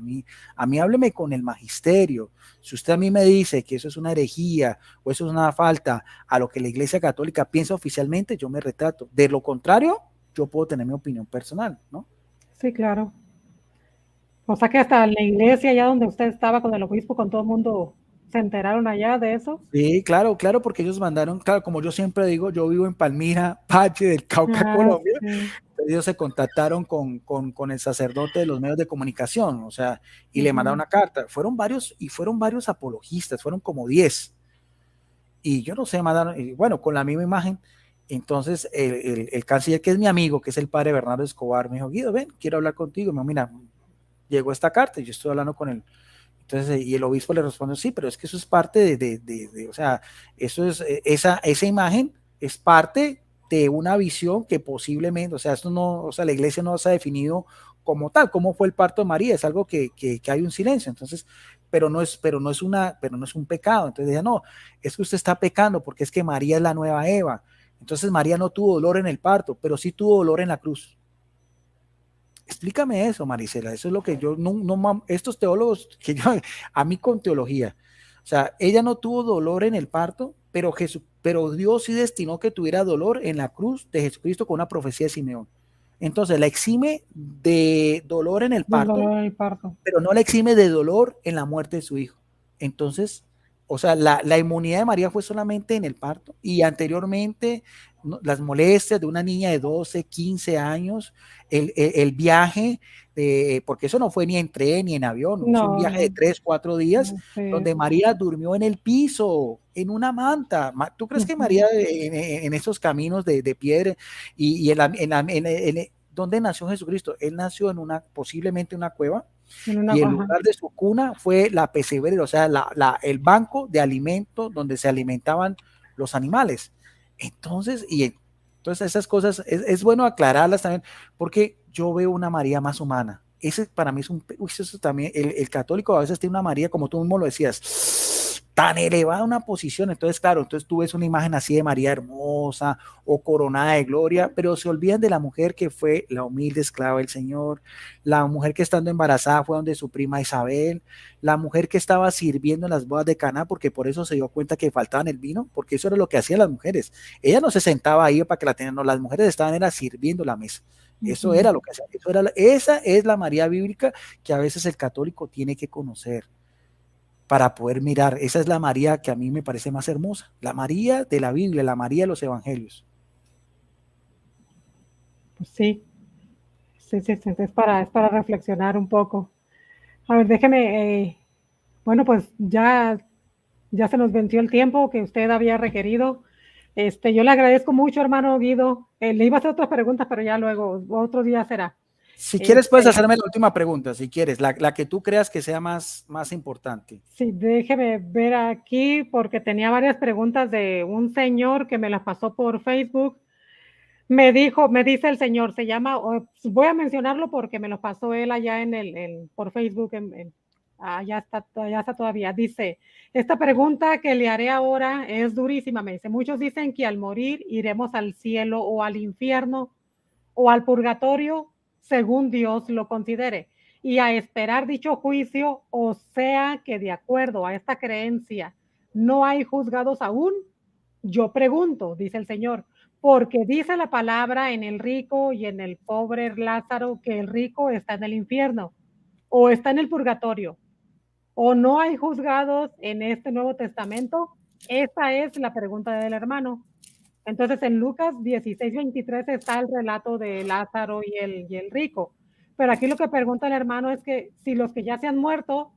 A mí hábleme con el magisterio. Si usted a mí me dice que eso es una herejía o eso es una falta a lo que la Iglesia Católica piensa oficialmente, yo me retrato. De lo contrario, yo puedo tener mi opinión personal, ¿no? Sí, claro. O sea que hasta la iglesia, allá donde usted estaba con el obispo, con todo el mundo, se enteraron allá de eso. Sí, claro, claro, porque ellos mandaron, claro, como yo siempre digo, yo vivo en Palmira, Pache del Cauca, Ah, Colombia. sí. Ellos se contactaron con el sacerdote de los medios de comunicación, o sea, y le mandaron Ujú. una carta. Fueron varios apologistas, fueron como 10. Y yo no sé, mandaron, y bueno, con la misma imagen. Entonces, el canciller, que es mi amigo, que es el padre Bernardo Escobar, me dijo, Guido, ven, quiero hablar contigo. Me dijo, mira, llegó esta carta y yo estoy hablando con él. Entonces, y el obispo le responde, sí, pero es que eso es parte o sea, eso es, esa imagen es parte de una visión que posiblemente, o sea, esto no, o sea, la iglesia no se ha definido como tal, cómo fue el parto de María, es algo que hay un silencio, entonces, pero no es un pecado. Entonces decía, no, es que usted está pecando porque es que María es la nueva Eva. Entonces María no tuvo dolor en el parto, pero sí tuvo dolor en la cruz. Explícame eso, Marisela. Eso es lo que yo estos teólogos que yo, a mí con teología, o sea, ella no tuvo dolor en el parto, pero Dios sí destinó que tuviera dolor en la cruz de Jesucristo con una profecía de Simeón. Entonces la exime de dolor en el parto, pero no la exime de dolor en la muerte de su hijo. Entonces, o sea, la inmunidad de María fue solamente en el parto y anteriormente las molestias de una niña de 12, 15 años, el viaje, porque eso no fue ni en tren ni en avión, no, fue un viaje de 3, 4 días, donde María durmió en el piso, en una manta. ¿Tú crees que María en esos caminos de piedra y ¿dónde nació Jesucristo? Él nació posiblemente una cueva, y el lugar de su cuna fue la pesebrera, o sea, el banco de alimentos donde se alimentaban los animales. Entonces esas cosas es bueno aclararlas también, porque yo veo una María más humana. Ese para mí es eso también, el católico a veces tiene una María, como tú mismo lo decías, tan elevada una posición. Entonces, claro, entonces tú ves una imagen así de María hermosa o coronada de gloria, pero se olvidan de la mujer que fue la humilde esclava del Señor, la mujer que estando embarazada fue donde su prima Isabel, la mujer que estaba sirviendo en las bodas de Caná, porque por eso se dio cuenta que faltaban el vino, porque eso era lo que hacían las mujeres. Ella no se sentaba ahí para que la tengan, no, las mujeres estaban sirviendo la mesa. Eso era lo que hacía. Esa es la María bíblica que a veces el católico tiene que conocer para poder mirar. Esa es la María que a mí me parece más hermosa, la María de la Biblia, la María de los evangelios. Pues sí, es para reflexionar un poco. A ver, déjeme, bueno, pues ya se nos venció el tiempo que usted había requerido. Yo le agradezco mucho, hermano Guido. Le iba a hacer otras preguntas, pero ya luego, otro día será. Si quieres, puedes hacerme la última pregunta, si quieres, la que tú creas que sea más importante. Sí, déjeme ver aquí, porque tenía varias preguntas de un señor que me las pasó por Facebook. Me dice el señor, se llama, voy a mencionarlo porque me lo pasó él allá por Facebook, allá está todavía. Dice, esta pregunta que le haré ahora es durísima, me dice, muchos dicen que al morir iremos al cielo o al infierno o al purgatorio, según Dios lo considere, y a esperar dicho juicio, o sea que de acuerdo a esta creencia no hay juzgados aún. Yo pregunto, dice el Señor, porque dice la palabra en el rico y en el pobre Lázaro que el rico está en el infierno o está en el purgatorio o no hay juzgados en este Nuevo Testamento. Esa es la pregunta del hermano. Entonces en Lucas 16:23 está el relato de Lázaro y el rico. Pero aquí lo que pregunta el hermano es que si los que ya se han muerto,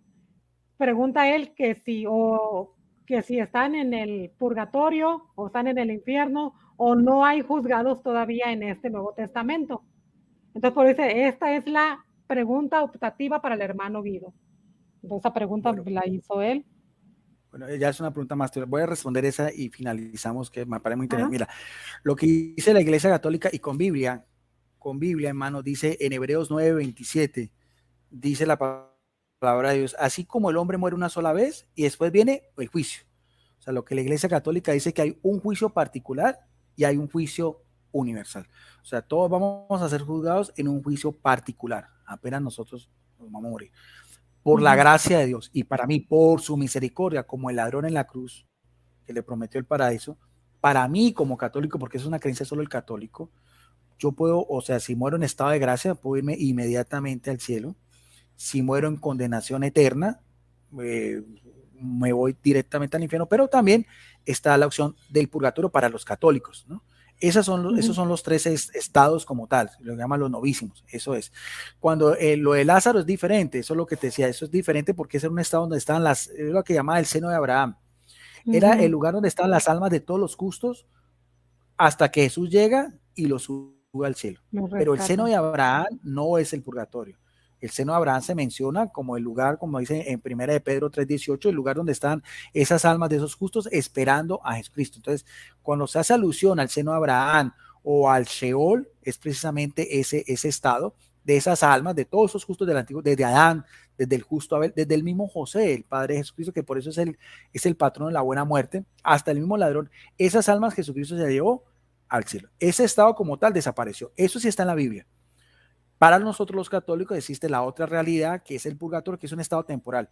pregunta él que si están en el purgatorio o están en el infierno o no hay juzgados todavía en este Nuevo Testamento. Entonces, por eso, esta es la pregunta optativa para el hermano Guido. Entonces, esa pregunta la hizo él. Bueno, ya es una pregunta más. Voy a responder esa y finalizamos, que me parece muy interesante. Mira, lo que dice la Iglesia Católica y con Biblia, hermano, dice en Hebreos 9:27, dice la palabra de Dios, así como el hombre muere una sola vez y después viene el juicio. O sea, lo que la Iglesia Católica dice que hay un juicio particular y hay un juicio universal. O sea, todos vamos a ser juzgados en un juicio particular. Apenas nosotros nos vamos a morir. Por la gracia de Dios y para mí, por su misericordia, como el ladrón en la cruz que le prometió el paraíso, para mí como católico, porque es una creencia solo el católico, yo puedo, o sea, si muero en estado de gracia, puedo irme inmediatamente al cielo. Si muero en condenación eterna, me voy directamente al infierno, pero también está la opción del purgatorio para los católicos, ¿no? Esos son los tres estados como tal, lo llaman los novísimos, eso es. Cuando lo de Lázaro es diferente, eso es lo que te decía, eso es diferente porque es un estado donde están es lo que llamaba el seno de Abraham. Era el lugar donde estaban las almas de todos los justos hasta que Jesús llega y los sube al cielo. Pero el seno de Abraham no es el purgatorio. El seno de Abraham se menciona como el lugar, como dice en 1 de Pedro 3:18, el lugar donde están esas almas de esos justos esperando a Jesucristo. Entonces, cuando se hace alusión al seno de Abraham o al Sheol, es precisamente ese estado de esas almas, de todos esos justos del antiguo, desde Adán, desde el justo Abel, desde el mismo José, el padre de Jesucristo, que por eso es el patrón de la buena muerte, hasta el mismo ladrón. Esas almas Jesucristo se llevó al cielo. Ese estado como tal desapareció. Eso sí está en la Biblia. Para nosotros los católicos existe la otra realidad, que es el purgatorio, que es un estado temporal.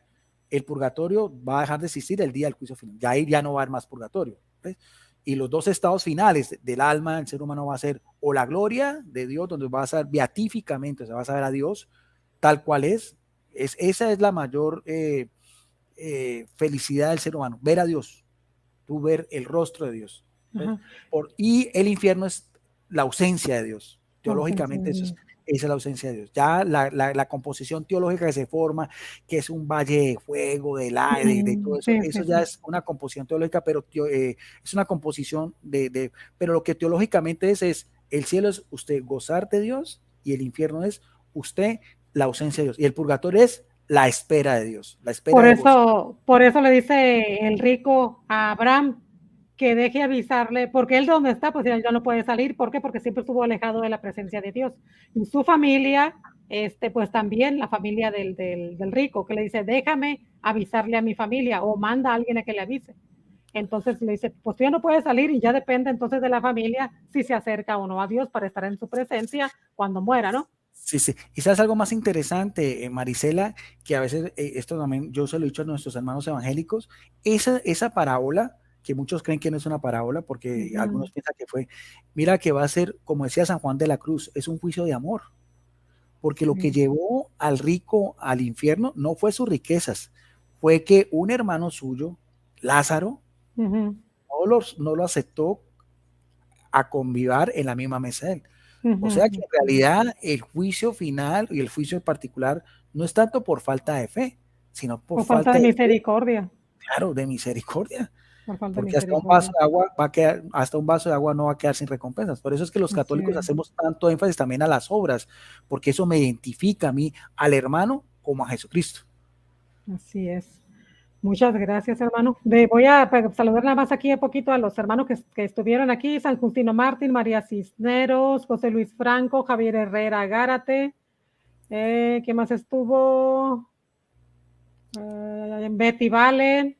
El purgatorio va a dejar de existir el día del juicio final. Ya ahí ya no va a haber más purgatorio. ¿Ves? Y los dos estados finales del alma del ser humano va a ser o la gloria de Dios, donde va a ser beatíficamente, o sea, vas a ver a Dios tal cual esa es la mayor felicidad del ser humano, ver a Dios, tú ver el rostro de Dios. Y el infierno es la ausencia de Dios. Teológicamente esa es la ausencia de Dios. Ya la composición teológica que se forma, que es un valle de fuego, del aire, de todo eso, eso ya es una composición teológica, pero es una composición pero lo que teológicamente es el cielo es usted gozar de Dios y el infierno es usted la ausencia de Dios. Y el purgatorio es la espera de Dios. La espera por eso le dice el rico a Abraham que deje avisarle, porque él donde está, pues ya no puede salir. ¿Por qué? Porque siempre estuvo alejado de la presencia de Dios. Y su familia, pues también la familia del rico, que le dice, déjame avisarle a mi familia, o manda a alguien a que le avise. Entonces le dice, pues tú ya no puedes salir, y ya depende entonces de la familia si se acerca o no a Dios para estar en su presencia cuando muera, ¿no? Sí, sí. Y sabes algo más interesante, Marisela, que a veces esto también yo se lo he dicho a nuestros hermanos evangélicos, esa parábola, que muchos creen que no es una parábola, porque algunos piensan que fue, mira que va a ser, como decía San Juan de la Cruz, es un juicio de amor, porque lo que llevó al rico al infierno no fue sus riquezas, fue que un hermano suyo, Lázaro, no lo aceptó a convivir en la misma mesa de él. O sea que en realidad el juicio final y el juicio en particular no es tanto por falta de fe, sino por falta de misericordia. Claro, de misericordia. Porque hasta un vaso de agua no va a quedar sin recompensas. Por eso es que los católicos hacemos tanto énfasis también a las obras, porque eso me identifica a mí, al hermano, como a Jesucristo. Así es. Muchas gracias, hermano. Voy a saludar nada más aquí un poquito a los hermanos que estuvieron aquí: San Justino Martín, María Cisneros, José Luis Franco, Javier Herrera Gárate. ¿Qué más estuvo? Betty Valen.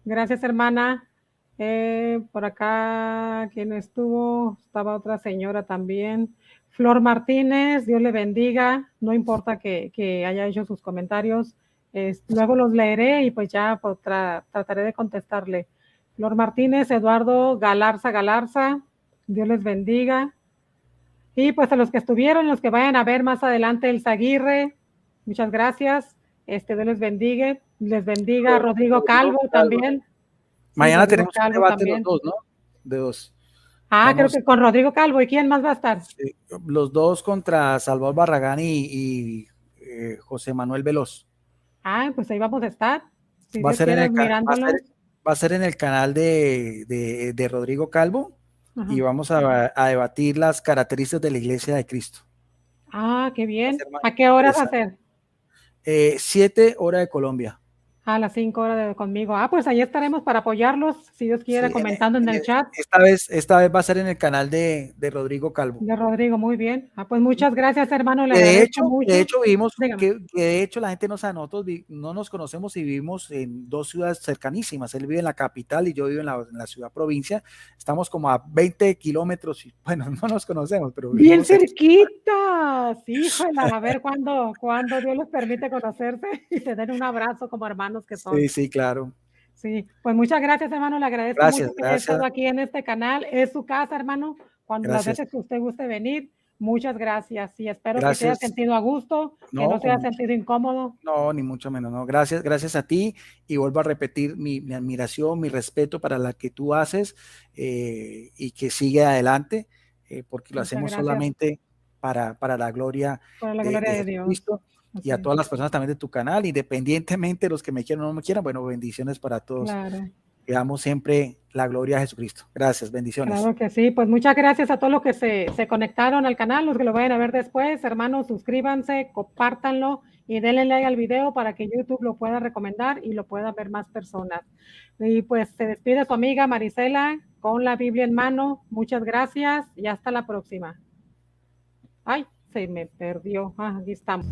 Gracias, hermana. Por acá, ¿quién estuvo? Estaba otra señora también. Flor Martínez, Dios le bendiga. No importa que haya hecho sus comentarios. Luego los leeré y pues ya trataré de contestarle. Flor Martínez, Eduardo Galarza, Dios les bendiga. Y pues a los que estuvieron, los que vayan a ver más adelante el Zaguirre, muchas gracias. Dios les bendiga. Rodrigo Calvo también. Mañana tenemos un debate los dos, ¿no? De dos. Creo que con Rodrigo Calvo. ¿Y quién más va a estar? Sí, los dos contra Salvador Barragán y José Manuel Veloz. Pues ahí vamos a estar. Si va a ser en el canal de Rodrigo Calvo. Y vamos a debatir las características de la Iglesia de Cristo. Qué bien. ¿A qué hora va a ser? 7 horas de Colombia. A las 5 horas conmigo. Pues ahí estaremos para apoyarlos, si Dios quiere, comentando en el chat. Esta vez va a ser en el canal de Rodrigo Calvo. De Rodrigo, muy bien. Pues muchas gracias, hermano. De hecho, vimos que de hecho la gente no sabe, nosotros no nos conocemos y vivimos en dos ciudades cercanísimas. Él vive en la capital y yo vivo en la ciudad provincia. Estamos como a 20 kilómetros y bueno, no nos conocemos, pero bien cerquita. Sí, híjole, a ver cuándo Dios les permite conocerse y se den un abrazo como hermanos que son. Sí, claro. Sí, pues muchas gracias, hermano. Le agradezco mucho que haya estado aquí en este canal. Es su casa, hermano. Las veces que usted guste venir, muchas gracias. Y espero que se haya sentido a gusto, que no se haya sentido incómodo. No, ni mucho menos. No, gracias a ti. Y vuelvo a repetir mi admiración, mi respeto para la que tú haces y que sigue adelante, porque lo hacemos solamente para la gloria, de Dios. Cristo. Y a todas las personas también de tu canal, independientemente de los que me quieran o no me quieran, bueno, bendiciones para todos. Claro. Que damos siempre la gloria a Jesucristo. Gracias, bendiciones. Claro que sí, pues muchas gracias a todos los que se conectaron al canal, los que lo vayan a ver después. Hermanos, suscríbanse, compártanlo y denle like al video para que YouTube lo pueda recomendar y lo puedan ver más personas. Y pues se despide su amiga Marisela con la Biblia en mano. Muchas gracias y hasta la próxima. Ay, se me perdió. Aquí estamos.